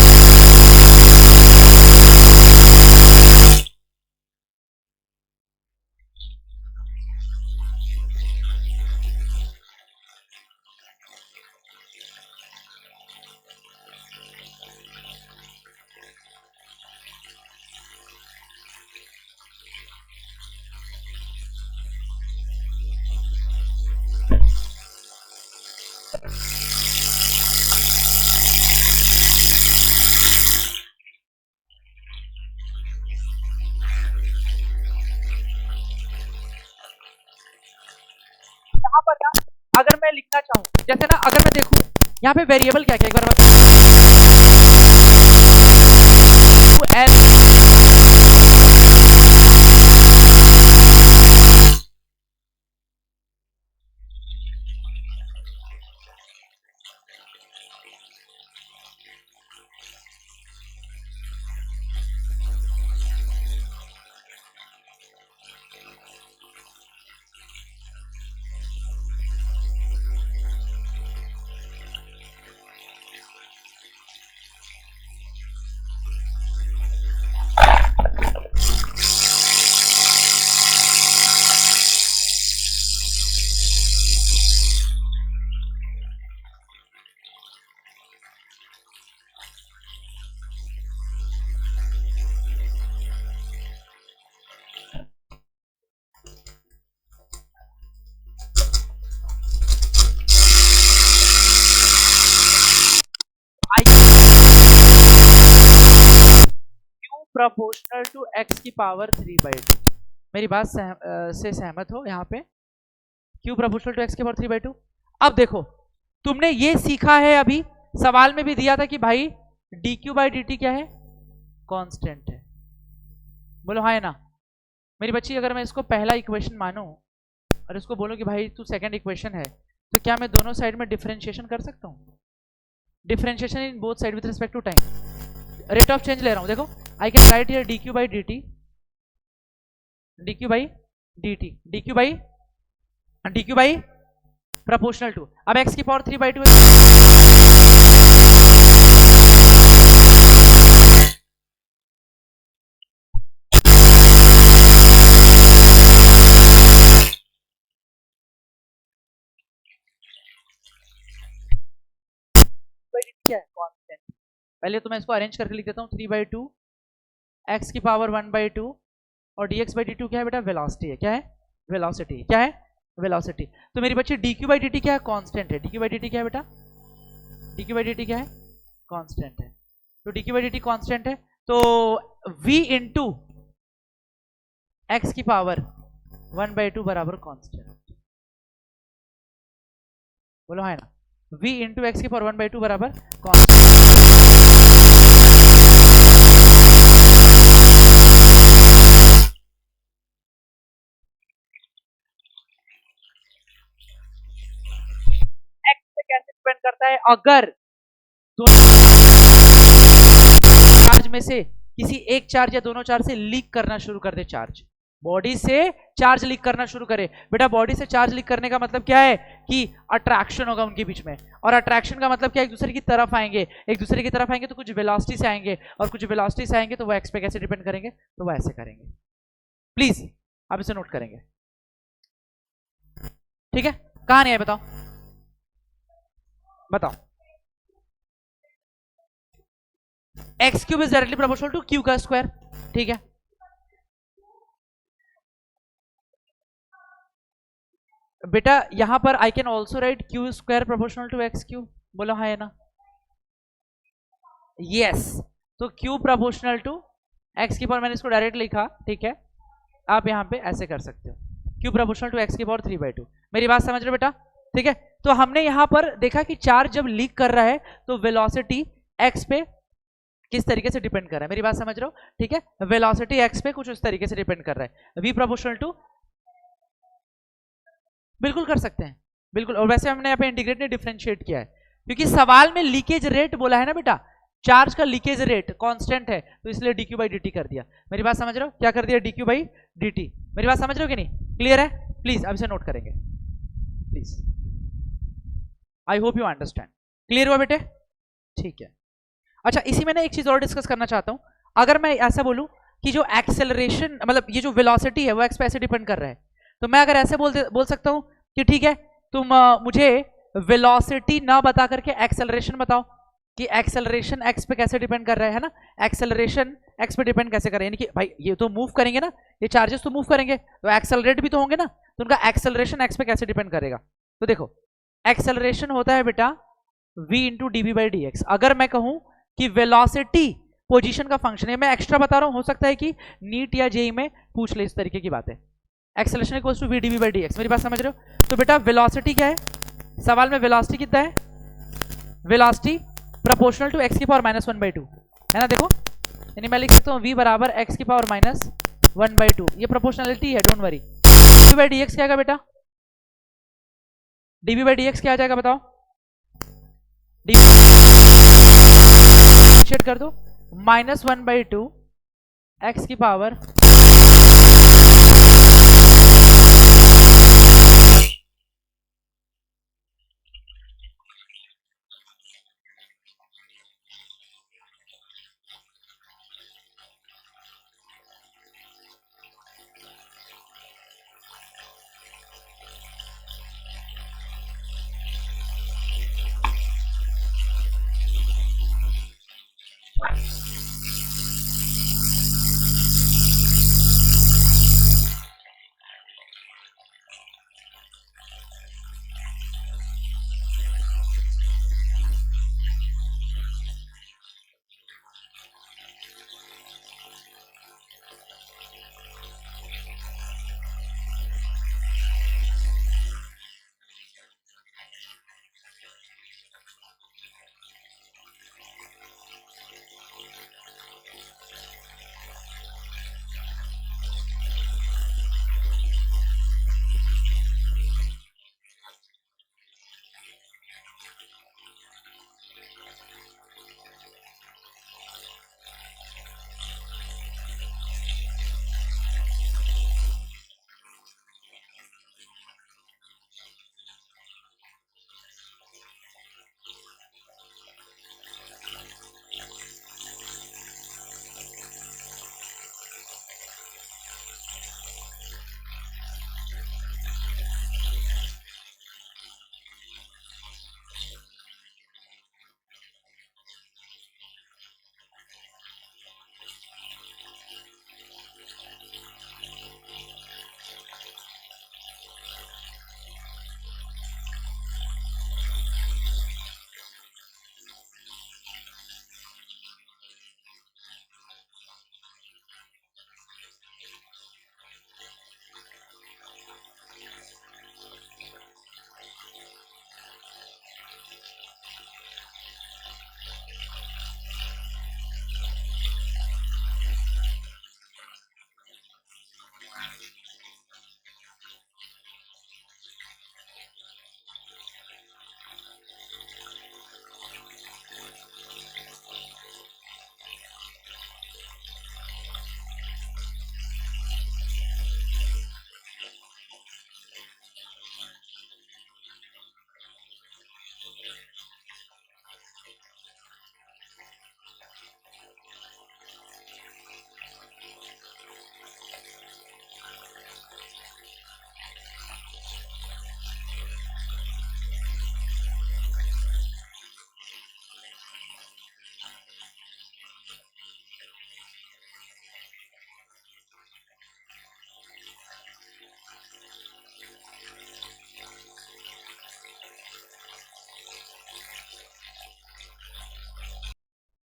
पर ना, अगर मैं लिखना चाहूँ, जैसे ना अगर मैं देखूँ यहाँ पे वेरिएबल क्या क्या एक बार प्रोपोर्शनल टू x की पावर 3/2। मेरी बात से सहमत हो यहाँ पे? q प्रोपोर्शनल टू x की पावर 3/2। अब देखो तुमने ये सीखा है, अभी सवाल में भी दिया था कि भाई dq/dt क्या है? कांस्टेंट है। बोलो हाँ है ना? मेरी बच्ची अगर मैं इसको पहला इक्वेशन मानूं और इसको बोलूं कि भाई तू सेकंड इक्वेशन है, तो क्या मैं दोनों साइड में डिफरेंशिएशन कर सकता हूं? Differentiation in both side with respect to time. Rate of change ले रहा हूं, देखो I can write here dq/dt, dq by proportional to, अब x की पावर 3/2 क्या है? कांस्टेंट। पहले तो मैं इसको अरेंज करके लिख देता हूँ, 3/2 x की पावर 1/2 और dx/dt क्या है बेटा? वेलोसिटी है। क्या है? वेलोसिटी। क्या है? वेलोसिटी। तो मेरी बच्ची dq/dt क्या है? कांस्टेंट है। dq/dt क्या है बेटा? dq/dt क्या है? कांस्टेंट है। तो dq/dt कांस्टेंट है, तो v इंटू x की पावर 1/2 बराबर कांस्टेंट। बोलो हाँ ना? v इंटू एक्स की पावर 1/2 बराबर कांस्टेंट। x पे कैसे डिपेंड करता है? अगर चार्ज में से किसी एक चार्ज या दोनों चार्ज से लीक करना शुरू कर दे, चार्ज बॉडी से चार्ज लीक करना शुरू करे। बेटा बॉडी से चार्ज लीक करने का मतलब क्या है? कि अट्रैक्शन होगा उनके बीच में, और अट्रैक्शन का मतलब क्या है? एक दूसरे की तरफ आएंगे। एक दूसरे की तरफ आएंगे तो कुछ वेलोसिटी से आएंगे, और कुछ वेलोसिटी से आएंगे तो वो एक्स पे कैसे डिपेंड करेंगे? तो वो ऐसे करेंगे। प्लीज आप इसे नोट करेंगे, ठीक है? कहां नहीं है बताओ, बताओ। X cube is directly proportional to Q का स्क्वायर, ठीक है? बेटा यहां पर I can also write Q square proportional to x cube. बोलो हाँ है ना? यस। तो क्यू प्रोपोर्शनल टू एक्स की पावर, मैंने इसको डायरेक्ट लिखा, ठीक है? आप यहां पे ऐसे कर सकते हो, क्यू प्रोपोर्शनल टू एक्स की पावर 3/2। मेरी बात समझ रहे हो बेटा? ठीक है? तो हमने यहां पर देखा कि चार्ज जब लीक कर रहा है तो वेलोसिटी एक्स पे किस तरीके से डिपेंड कर रहा है। मेरी बात समझ रहे हो? ठीक है? वेलोसिटी एक्स पे कुछ उस तरीके से डिपेंड कर रहा है। वी प्रोपोर्शनल टू, बिल्कुल कर सकते हैं, बिल्कुल। और वैसे हमने यहाँ पे इंटीग्रेट नहीं डिफरेंशिएट किया है, क्योंकि सवाल में लीकेज रेट बोला है ना बेटा, चार्ज का लीकेज रेट कांस्टेंट है, तो इसलिए dq/dt कर दिया। मेरी बात समझ रहे हो? क्या कर दिया? dq/dt। मेरी बात समझ रहे हो कि नहीं? क्लियर है? प्लीज अब इसे नोट करेंगे, please. I hope you understand, clear हुआ बेटे? ठीक है। अच्छा, इसी में ना एक चीज और डिस्कस करना चाहता हूं। अगर मैं ऐसा बोलूं कि जो एक्सेलरेशन मतलब ये जो वेलोसिटी है वो एक्स पे ऐसे डिपेंड कर रहा है, तो मैं अगर ऐसे बोल सकता हूं कि ठीक है तुम मुझे वेलोसिटी ना बता करके एक्सेलरेशन बताओ कि एक्सेलरेशन एक्स पे कैसे डिपेंड कर रहा है ना, एक्सेलरेशन एक्स पे डिपेंड कैसे कर रहा है, यानी कि भाई ये तो मूव करेंगे ना, ये चार्जेस तो मूव करेंगे तो एक्सेलरेट भी तो होंगे ना, तो उनका एक्सेलरेशन एक्स पे कैसे डिपेंड करेगा। तो देखो एक्सेलरेशन होता है बेटा v into D B by D X. अगर मैं कहूं कि वेलोसिटी पोजीशन का फंक्शन है, मैं एक्स्ट्रा बता रहा हूं, हो सकता है कि नीट या जेई में पूछ ले इस तरीके की बात है। Acceleration equals to V D B by D X, मेरी बात समझ रहे हो? तो बेटा वेलोसिटी क्या है, सवाल में वेलोसिटी कितना है, वेलोसिटी प्रोपोर्शनल टू एक्स की पावर माइनस 1/2 है ना। देखो यानी मैं लिख सकता हूँ v बराबर एक्स की पावर माइनस 1/2, ये प्रोपोर्शनलिटी है, don't worry. D by D X क्या आएगा बेटा, D B by D X क्या आ जाएगा बताओ, डी कर दो माइनस 1/2 एक्स की पावर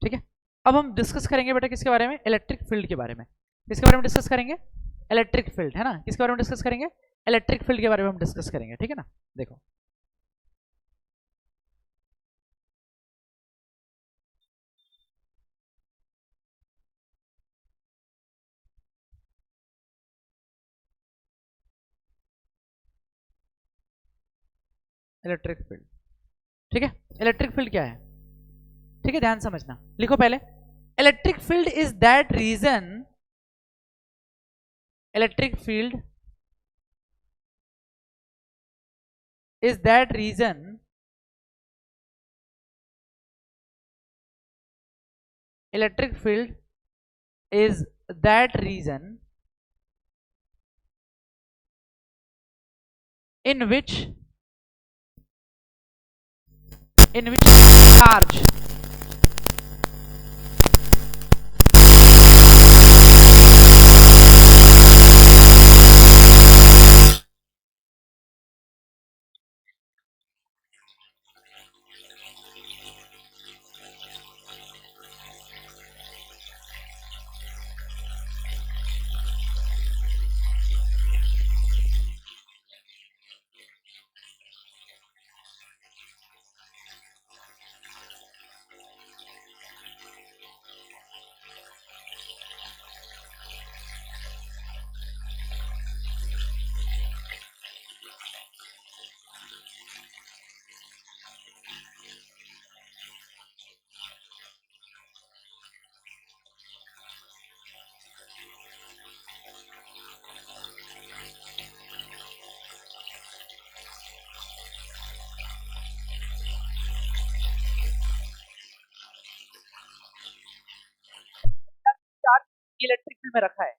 ठीक है। अब हम डिस्कस करेंगे बेटा किसके बारे में, इलेक्ट्रिक फील्ड के बारे में। किसके बारे में डिस्कस करेंगे, इलेक्ट्रिक फील्ड है ना, किसके बारे में डिस्कस करेंगे, इलेक्ट्रिक फील्ड के बारे में हम डिस्कस करेंगे, ठीक है ना। देखो इलेक्ट्रिक फील्ड, ठीक है, इलेक्ट्रिक फील्ड क्या है, ठीक है, ध्यान समझना, लिखो पहले, electric field is that region, electric field is that region electric field is that region in which charge electric field में रखा है।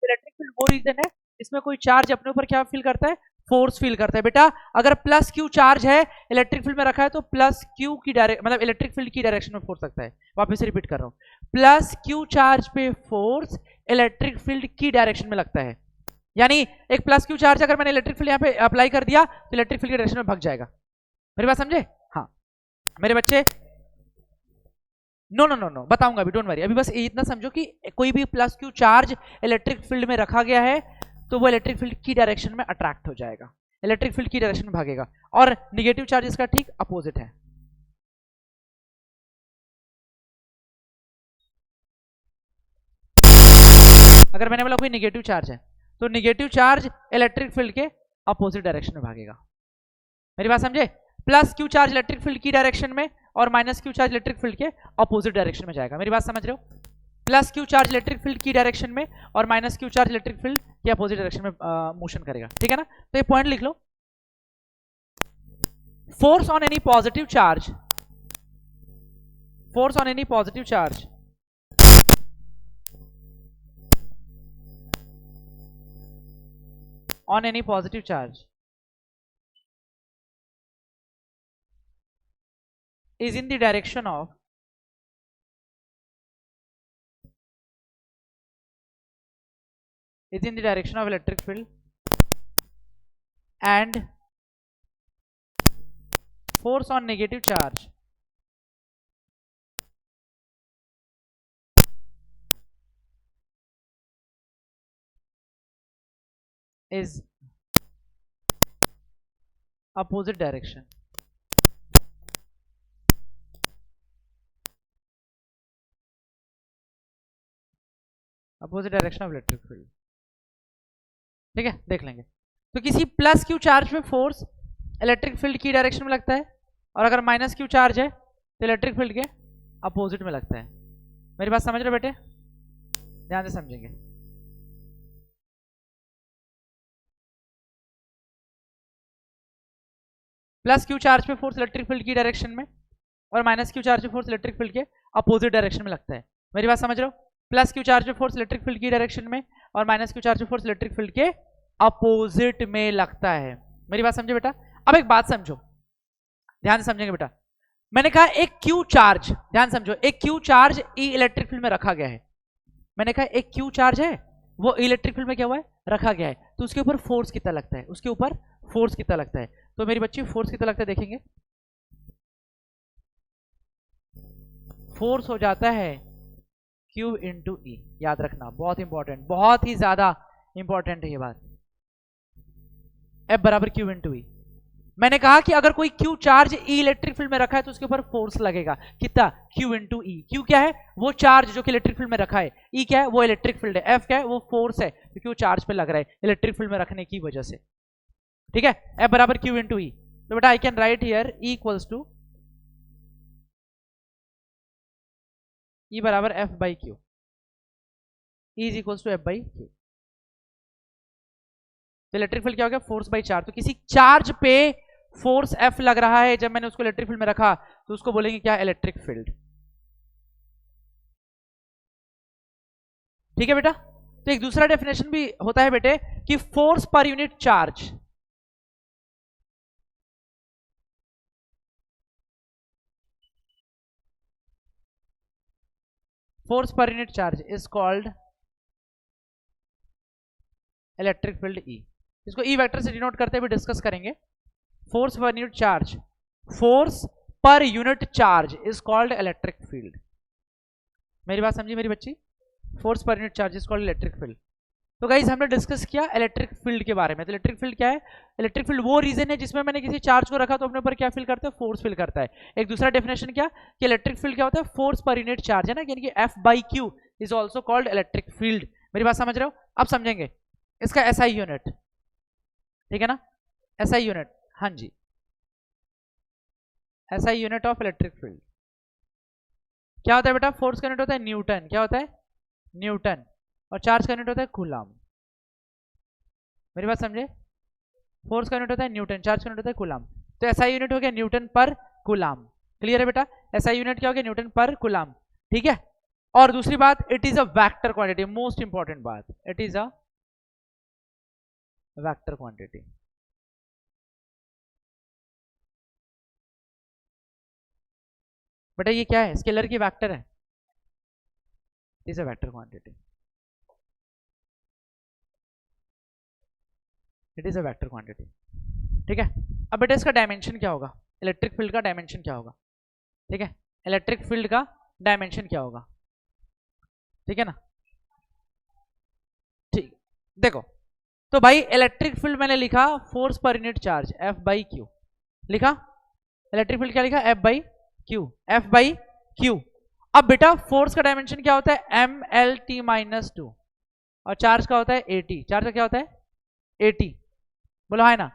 इलेक्ट्रिक फील्ड वो रीजन है इसमें कोई चार्ज अपने ऊपर क्या फील करता है, फोर्स फील करता है। बेटा अगर प्लस क्यू चार्ज है इलेक्ट्रिक फील्ड में रखा है तो प्लस क्यू की डायरेक्शन मतलब इलेक्ट्रिक फील्ड की डायरेक्शन में फोर्स लगता है। वापस रिपीट कर रहा हूं, प्लस क्यू चार्ज पे फोर्स इलेक्ट्रिक फील्ड की डायरेक्शन में लगता है। यानी एक प्लस क्यू चार्ज अगर मैंने इलेक्ट्रिक फील्ड यहाँ पे अप्लाई कर दिया तो इलेक्ट्रिक फील्ड की डायरेक्शन में भाग जाएगा। मेरी बात समझे? हाँ मेरे बच्चे, नो नो नो नो बताऊंगा अभी, डोंट वरी। अभी बस इतना समझो कि कोई भी plus Q charge electric field में रखा गया है तो वो इलेक्ट्रिक फील्ड की डायरेक्शन में अट्रैक्ट हो जाएगा, इलेक्ट्रिक फील्ड की डायरेक्शन में भागेगा। और निगेटिव चार्ज इसका ठीक अपोजिट है। अगर मैंने बोला कोई निगेटिव चार्ज है तो निगेटिव चार्ज इलेक्ट्रिक फील्ड के अपोजिट डायरेक्शन में भागेगा। मेरी बात समझे? Plus Q charge electric field की डायरेक्शन में और minus Q charge electric field के अपोजिट डायरेक्शन में जाएगा। मेरी बात समझ रहे हो? Plus Q charge electric field की डायरेक्शन में और minus Q charge electric field के अपोजिट डायरेक्शन में मोशन करेगा। ठीक है ना? तो ये पॉइंट लिख लो। Force on any positive charge, force on any positive charge on any positive charge is in the direction of electric field and force on negative charge is opposite direction. Opposite direction of electric field. ठीक है, देख लेंगे। तो किसी plus Q charge में force electric field की direction में लगता है और अगर माइनस क्यू चार्ज है तो इलेक्ट्रिक फील्ड के अपोजिट में लगता है। मेरी बात समझ रहे बेटे? ध्यान से समझेंगे। प्लस क्यू चार्ज पे फोर्स इलेक्ट्रिक फील्ड की डायरेक्शन में और माइनस क्यू चार्ज पे फोर्स इलेक्ट्रिक फील्ड के अपोजिट डायरेक्शन में लगता है। मेरी बात समझ रहे हो? प्लस क्यू चार्ज पे फोर्स इलेक्ट्रिक फील्ड की डायरेक्शन में और माइनस क्यू चार्ज पे फोर्स इलेक्ट्रिक फील्ड के अपोजिट में लगता है। मेरी बात समझे बेटा? अब एक बात समझो, ध्यान से समझेंगे बेटा। मैंने कहा एक क्यू चार्ज, ध्यान समझो, एक क्यू चार्ज ई इलेक्ट्रिक फील्ड में रखा गया है। मैंने कहा एक क्यू चार्ज है वो इलेक्ट्रिक फील्ड में क्या हुआ है, रखा गया है। तो उसके ऊपर फोर्स कितना लगता है, उसके ऊपर फोर्स कितना लगता है। तो मेरी बच्ची फोर्स कितना लगता है देखेंगे। फोर्स हो जाता है Q इंटू ई। याद रखना, बहुत इंपॉर्टेंट, बहुत ही ज्यादा इंपॉर्टेंट है ये बात। F बराबर Q इंटू ई। मैंने कहा कि अगर कोई Q चार्ज ई इलेक्ट्रिक फील्ड में रखा है तो उसके ऊपर फोर्स लगेगा कितना, Q इंटू ई। Q क्या है, वो चार्ज जो कि इलेक्ट्रिक फील्ड में रखा है। E क्या है, वो इलेक्ट्रिक फील्ड है। F क्या है, वो फोर्स है क्योंकि वो चार्ज पे लग रहा है इलेक्ट्रिक फील्ड में रखने की वजह से। ठीक है, F बराबर Q इंटू ई। तो बेटा I can write here E equals to E बराबर F by Q, E is equals to F by Q. तो इलेक्ट्रिक फील्ड क्या हो गया, फोर्स बाई चार्ज। तो किसी चार्ज पे फोर्स एफ लग रहा है, जब मैंने उसको इलेक्ट्रिक फील्ड में रखा तो उसको बोलेंगे क्या, इलेक्ट्रिक फील्ड। ठीक है बेटा। तो एक दूसरा डेफिनेशन भी होता है बेटे कि फोर्स पर यूनिट चार्ज, फोर्स पर unit charge is called electric field E. इसको ई वेक्टर से डिनोट करते हुए डिस्कस करेंगे। फोर्स पर यूनिट चार्ज, फोर्स पर unit charge is called electric field. मेरी बात समझी मेरी बच्ची, फोर्स पर unit charge is called electric field. तो गाइस हमने डिस्कस किया इलेक्ट्रिक फील्ड के बारे में। तो इलेक्ट्रिक फील्ड क्या है, इलेक्ट्रिक फील्ड वो रीजन है जिसमें मैंने किसी चार्ज को रखा तो अपने ऊपर क्या फील करता है, फोर्स फील करता है। एक दूसरा डेफिनेशन क्या कि इलेक्ट्रिक फील्ड क्या होता है, फोर्स पर यूनिट चार्ज है ना, यानी कि F by Q is also called electric field. मेरी बात समझ रहे हो, अब समझेंगे इसका एसआई यूनिट, ठीक है ना, एसआई यूनिट, हाँ जी, SI unit of electric field क्या होता है बेटा, फोर्स का यूनिट होता है न्यूटन, क्या होता है, न्यूटन, और चार्ज का यूनिट होता है कूलम। मेरी बात समझे, फोर्स का यूनिट होता है न्यूटन, चार्ज का यूनिट होता है कूलम। तो एसआई यूनिट हो गया न्यूटन पर कूलम। क्लियर है बेटा, एसआई यूनिट क्या हो गया, न्यूटन पर कूलम। ठीक है, और दूसरी बात, it is a vector quantity, most important बात, it is a vector quantity. बेटा ये क्या है, स्केलर की वेक्टर है, is a vector quantity, it is a vector quantity. ठीक है, अब बेटा इसका डायमेंशन क्या होगा, इलेक्ट्रिक फील्ड का डायमेंशन क्या होगा। ठीक है, इलेक्ट्रिक फील्ड का डायमेंशन क्या होगा, ठीक है ना। ठीक, देखो तो भाई इलेक्ट्रिक फील्ड मैंने लिखा फोर्स पर unit charge F by Q, लिखा इलेक्ट्रिक फील्ड क्या लिखा, F by Q, F by Q. अब बेटा फोर्स का डायमेंशन क्या होता है, M L T minus two, और चार्ज का होता है ए टी, चार्ज का क्या होता है, ए टी, बोलो है ना,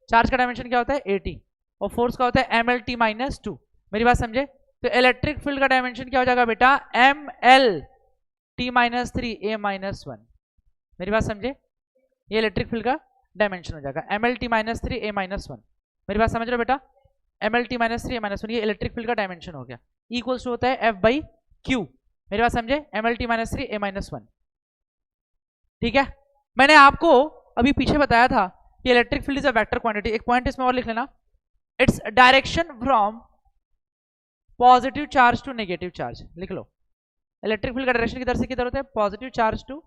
चार्ज का डायमेंशन क्या होता है, ए टी, और फोर्स का होता है M L T minus two. मेरी बात समझे, तो इलेक्ट्रिक फील्ड का डायमेंशन क्या हो जाएगा बेटा, M L T minus three A minus one. मेरी बात समझे, ये इलेक्ट्रिक फील्ड का डायमेंशन हो जाएगा, M L T minus three A minus one. मेरी बात समझ रहे हो बेटा, M L T minus three A minus one, ये इलेक्ट्रिक फील्ड का डायमेंशन हो गया, इक्वल्स टू होता है एफ बाई क्यू। मेरी बात समझे, M L T minus three A minus one. ठीक है, मैंने आपको अभी पीछे बताया था कि electric field is a vector quantity. एक पॉइंट इसमें और लिख लेना, its direction from positive charge to negative charge, लिख लो। इलेक्ट्रिक फील्ड का डायरेक्शन किधर से किधर होता है, positive charge to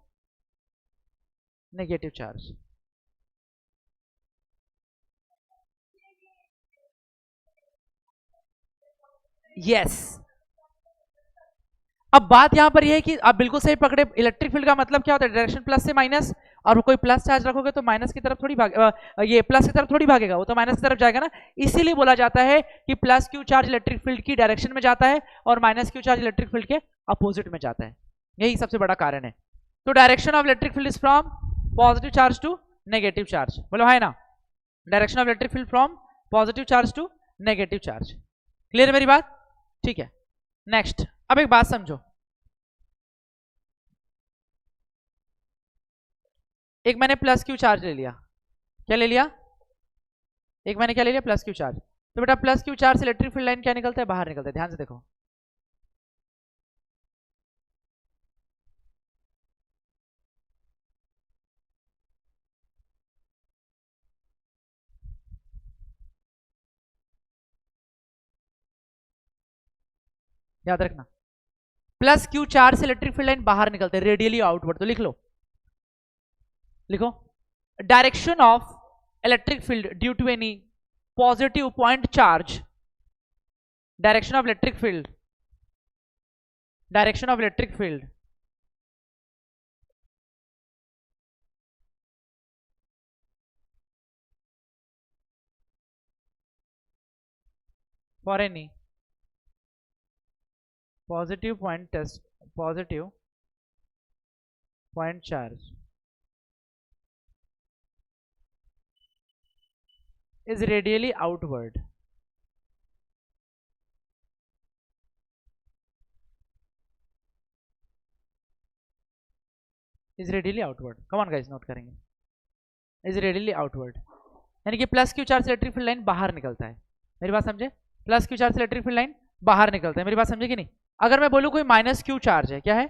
negative charge. Yes, अब बात यहां पर यह है कि आप बिल्कुल सही पकड़े, इलेक्ट्रिक फील्ड का मतलब क्या होता है, डायरेक्शन प्लस से माइनस, और कोई प्लस चार्ज रखोगे तो माइनस की तरफ थोड़ी भागे, ये प्लस की तरफ थोड़ी भागेगा, वो तो माइनस की तरफ जाएगा ना। इसीलिए बोला जाता है कि plus Q charge electric field की डायरेक्शन में जाता है और minus Q charge electric field के अपोजिट में जाता है, यही सबसे बड़ा कारण है। तो direction of electric field is from positive charge to negative charge, बोलो है ना, direction of electric field from positive charge to negative charge. Clear है मेरी बात, ठीक है। नेक्स्ट, अब एक बात समझो, एक मैंने प्लस क्यू चार्ज ले लिया, क्या ले लिया, एक मैंने क्या ले लिया, प्लस क्यू चार्ज। तो बेटा प्लस क्यू चार्ज से इलेक्ट्रिक फील्ड लाइन क्या निकलता है, बाहर निकलता है, ध्यान से देखो। याद रखना, प्लस क्यू चार्ज से इलेक्ट्रिक फील्ड लाइन बाहर निकलते हैं, रेडियली आउटवर्ड। तो लिख लो, लिखो, direction of electric field due to any positive point charge, direction of electric field, direction of electric field for any positive point test, positive point charge is radially outward, is radially outward, come on guys note करेंगे, is radially outward, यानी कि plus Q charge से electric field line बाहर निकलता है। मेरी बात समझे, प्लस क्यू चार्ज से इलेक्ट्रिक फील्ड लाइन बाहर निकलता है, मेरी बात समझे कि नहीं। अगर मैं बोलूं कोई माइनस क्यू चार्ज है, क्या है,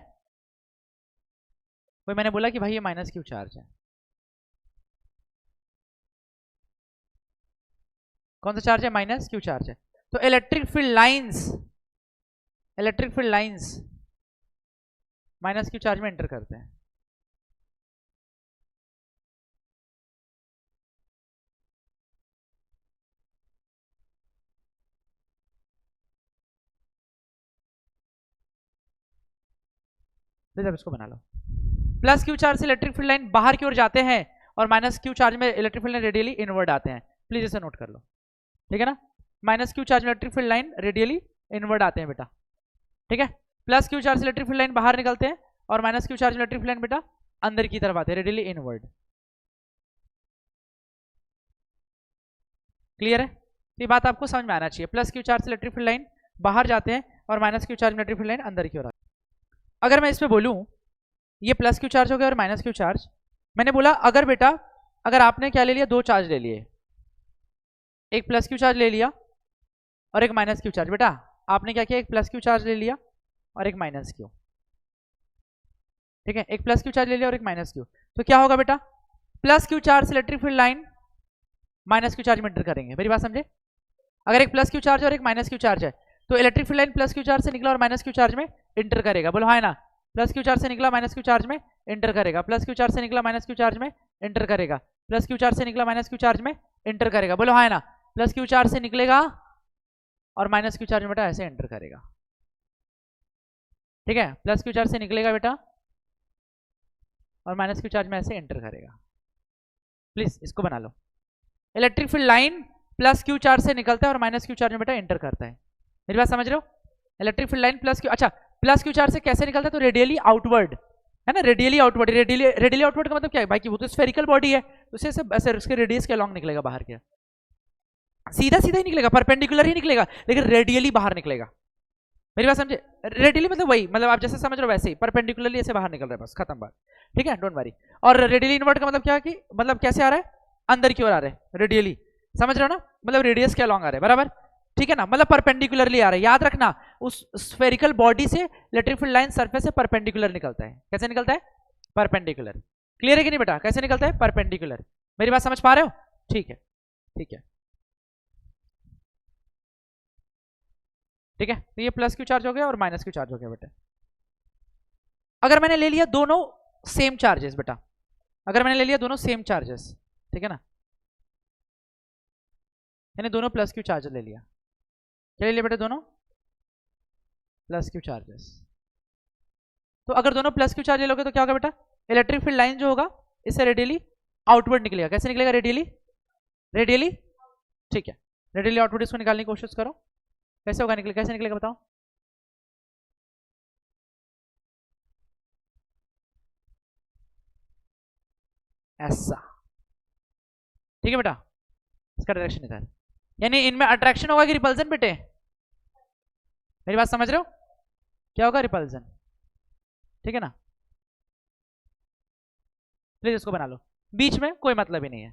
कोई मैंने बोला कि भाई ये माइनस क्यू चार्ज है, कौन सा चार्ज है, माइनस क्यू चार्ज है, तो electric field lines minus Q charge में एंटर करते हैं। अब इसको बना लो, प्लस क्यू चार्ज से इलेक्ट्रिक फील्ड लाइन बाहर की ओर जाते हैं और माइनस क्यू चार्ज में electric field line radially inward आते हैं। प्लीज इसे नोट कर लो, ठीक है ना, माइनस क्यू चार्ज में electric field line radially inward आते हैं बेटा, ठीक है। प्लस क्यू चार्ज से इलेक्ट्रिक फील्ड लाइन बाहर निकलते हैं और माइनस क्यू चार्ज में इलेक्ट्रिक फील्ड लाइन बेटा अंदर की तरफ आते हैं, रेडियली इनवर्ड। क्लियर है, ये बात आपको समझ में आना चाहिए। प्लस क्यू चार्ज से इलेक्ट्रिक फील्ड लाइन बाहर जाते हैं और माइनस क्यू चार्ज में इलेक्ट्रिक फील्ड लाइन अंदर की ओर आते हैं। अगर मैं इस पे बोलूं ये प्लस क्यू चार्ज हो गया और माइनस क्यू चार्ज, मैंने बोला अगर बेटा, अगर आपने क्या ले लिया, दो चार्ज ले लिए, एक प्लस क्यू चार्ज ले लिया और एक माइनस क्यू चार्ज, बेटा आपने क्या किया, एक प्लस क्यू चार्ज ले लिया और एक माइनस क्यू, ठीक है, एक प्लस क्यू चार्ज ले लिया और एक माइनस क्यू, तो क्या होगा बेटा, प्लस क्यू चार्ज से electric field line minus Q charge में एंटर करेंगे। मेरी बात समझे, अगर एक प्लस क्यू चार्ज और एक माइनस क्यू चार्ज है तो electric field line plus Q charge से निकला और माइनस क्यू चार्ज में एंटर करेगा, बोलो हाँ ना, प्लस क्यू चार्ज से निकला माइनस क्यू चार्ज में एंटर करेगा, प्लस क्यू चार्ज से निकला माइनस क्यू चार्ज में एंटर करेगा, प्लस क्यू चार्ज से निकला माइनस क्यू चार्ज में एंटर करेगा, बोलो हाँ ना, प्लस क्यू चार्ज से निकलेगा और माइनस क्यू चार्ज में बेटा ऐसे एंटर करेगा, ठीक है, प्लस क्यू चार्ज से निकलेगा बेटा और माइनस क्यू चार्ज में ऐसे एंटर करेगा। प्लीज इसको बना लो, electric field line plus Q charge से निकलता है और माइनस क्यू चार्ज में बेटा एंटर करता है। मेरी बात समझ रहे हो, electric field line plus Q, अच्छा प्लस क्यू चार्ज से कैसे निकलता है, तो रेडियली आउटवर्ड, है ना, रेडियली आउटवर्ड, रेडियली आउटवर्ड का मतलब क्या है भाई, कि वो तो स्फेरिकल बॉडी है, उसे ऐसे उसके रेडियस के अलॉन्ग निकलेगा बाहर के, सीधा सीधा ही निकलेगा, परपेंडिकुलर ही निकलेगा, लेकिन रेडियली बाहर निकलेगा। मेरी बात समझे, रेडियली मतलब वही, मतलब आप जैसे समझ रहे हो वैसे ही, परपेंडिकुलरली ऐसे बाहर निकल रहा है, बस खत्म बात, ठीक है, डोंट वरी। और रेडियली इनवर्ट का मतलब क्या है, कि मतलब कैसे आ रहा है, अंदर की ओर आ रहा है, रेडियली, समझ रहे हो ना, मतलब रेडियस के अलॉन्ग आ रहा है, बराबर, ठीक है ना, मतलब परपेंडिकुलरली आ रहा है। याद रखना, उस स्फेरिकल बॉडी से इलेक्ट्रिक फील्ड लाइन सरफेस से परपेंडिकुलर निकलता है, कैसे निकलता है, परपेंडिकुलर। क्लियर है कि नहीं बेटा, कैसे निकलता है, परपेंडिकुलर। मेरी बात समझ पा रहे हो, ठीक है, ठीक है, ठीक है, तो ये प्लस क्यू चार्ज हो गया और माइनस क्यू चार्ज हो गया बेटा। अगर मैंने ले लिया दोनों सेम चार्जेस बेटा, अगर मैंने ले लिया दोनों सेम चार्जेस, ठीक है ना, मैंने दोनों प्लस क्यू चार्ज ले लिया, क्या ले लिया बेटा, दोनों प्लस क्यू चार्जेस, तो अगर दोनों प्लस क्यू चार्ज ले लोगे तो क्या होगा बेटा, इलेक्ट्रिक फील्ड लाइन जो होगा इससे रेडियली आउटवर्ड निकलेगा, कैसे निकलेगा, रेडियली, रेडियली, ठीक है, रेडियली आउटवर्ड, इसको निकालने की कोशिश करो, कैसे होगा, निकले, कैसे निकलेगा बताओ, ऐसा, ठीक है बेटा, इसका डायरेक्शन इधर, यानी इनमें अट्रैक्शन होगा कि रिपल्जन बेटे, मेरी बात समझ रहे हो, क्या होगा, रिपल्जन, ठीक है ना। प्लीज इसको बना लो, बीच में कोई मतलब ही नहीं है,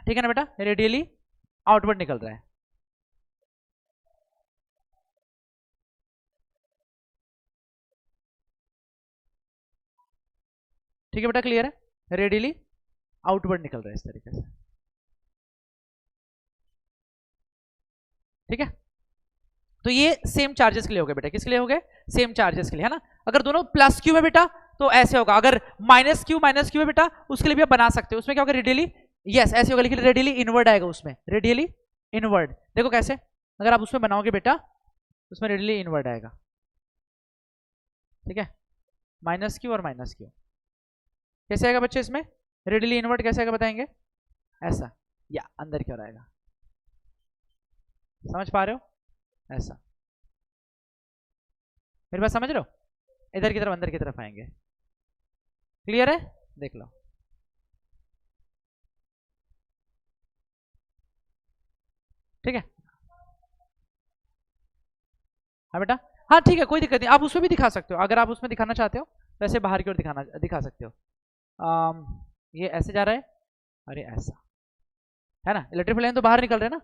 ठीक है ना बेटा, रेडियली आउटवर्ड निकल रहा है, ठीक है बेटा, क्लियर है, रेडियली आउटवर्ड निकल रहा है इस तरीके से, ठीक है। तो ये सेम चार्जेस के लिए हो गए बेटा, किसके लिए हो गए, सेम चार्जेस के लिए, है ना। अगर दोनों प्लस क्यू है बेटा तो ऐसे होगा, अगर माइनस क्यू है बेटा उसके लिए भी आप बना सकते हो, उसमें क्या होगा, रेडियली, यस ऐसे होगा, लेकिन रेडियली इनवर्ड आएगा उसमें, रेडियली इनवर्ड, देखो कैसे, अगर आप उसमें बनाओगे बेटा उसमें रेडियली इनवर्ड आएगा, ठीक है, माइनस क्यू और माइनस क्यू, कैसे आएगा बच्चे इसमें, रेडियली इनवर्ड कैसे आएगा बताएंगे, ऐसा, या अंदर की ओर आएगा, समझ पा रहे हो, ऐसा, मेरी बात समझ रहे हो, इधर की तरफ अंदर की तरफ आएंगे, क्लियर है, देख लो, ठीक है, हाँ बेटा, हाँ ठीक है, कोई दिक्कत नहीं, आप उसमें भी दिखा सकते हो, अगर आप उसमें दिखाना चाहते हो तो ऐसे बाहर की ओर दिखा सकते हो। ये ऐसे जा रहा है, अरे ऐसा है ना, इलेक्ट्रिक फील्ड लाइन तो बाहर निकल रहे हैं ना,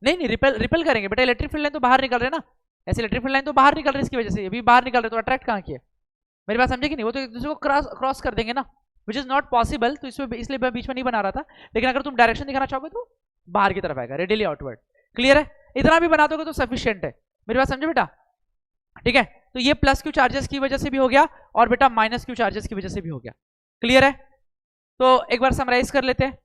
नहीं रिपेल करेंगे बेटा, इलेक्ट्रिक फील्ड लाइन तो बाहर निकल रहे हैं ना, ऐसे इलेक्ट्रिक फील्ड लाइन तो बाहर निकल रही है, इसकी वजह से अभी बाहर निकल रहे, तो अट्रैक्ट कहाँ किया, मेरी बात समझे कि नहीं, वो तो एक दूसरे को क्रॉस कर देंगे ना, विच इज नॉट पॉसिबल, तो इसलिए मैं बीच में नहीं बना रहा था, लेकिन अगर तुम डायरेक्शन दिखाना चाहोगे तो बाहर की तरफ आएगा, रेडियली आउटवर्ड। क्लियर है, इतना भी बना दोगे तो सफिशियंट है, मेरी बात समझे बेटा, ठीक है। तो ये प्लस क्यू चार्जेस की वजह से भी हो गया, और बेटा माइनस क्यू चार्जेस की वजह से भी हो गया। क्लियर है, तो एक बार समराइज कर लेते हैं।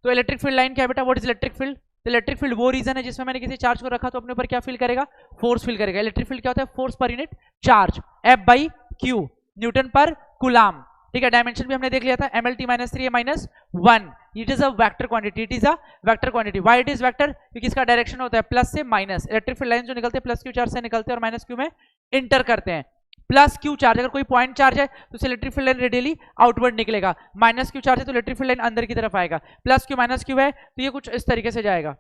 तो इलेक्ट्रिक फील्ड लाइन क्या है बेटा, व्हाट इज इलेक्ट्रिक फील्ड, तो इलेक्ट्रिक फील्ड वो रीजन है जिसमें मैंने किसी चार्ज को रखा तो अपने ऊपर क्या फील करेगा, फोर्स फील करेगा। इलेक्ट्रिक फील्ड क्या होता है, फोर्स पर unit charge, F by Q, Newton पर कूलाम, ठीक है। डायमेंशन भी हमने देख लिया था, MLT -3 -1, it is a vector quantity, it is a vector quantity. Why it is vector, क्योंकि इसका डायरेक्शन होता है प्लस से माइनस, इलेक्ट्रिक फील्ड लाइन जो निकलते हैं प्लस क्यू चार्ज से निकलते हैं और माइनस क्यू में इंटर करते हैं। प्लस क्यू चार्ज, अगर कोई पॉइंट चार्ज है तो electric field line radially outward निकलेगा, माइनस क्यू चार्ज है तो इलेक्ट्रिक फील्ड लाइन अंदर की तरफ आएगा, प्लस क्यू माइनस क्यू है तो ये कुछ इस तरीके से जाएगा,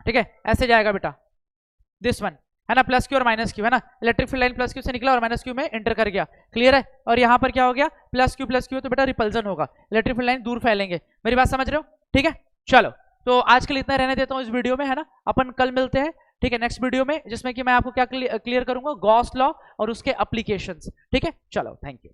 ठीक है, ऐसे जाएगा बेटा, दिस वन है ना, प्लस क्यू और माइनस क्यू है ना, electric field line plus Q से निकला और माइनस क्यू में एंटर कर गया। क्लियर है, और यहाँ पर क्या हो गया, प्लस क्यू तो बेटा रिपल्जन होगा, इलेक्ट्रिक फील्ड लाइन दूर फैलेंगे, मेरी बात समझ रहे हो, ठीक है। चलो, तो आज के लिए इतना रहने देता हूँ इस वीडियो में, है ना, अपन कल मिलते हैं, ठीक है, नेक्स्ट वीडियो में, जिसमें कि मैं आपको क्या क्लियर करूंगा, गॉस लॉ और उसके एप्लीकेशंस, ठीक है। चलो, थैंक यू।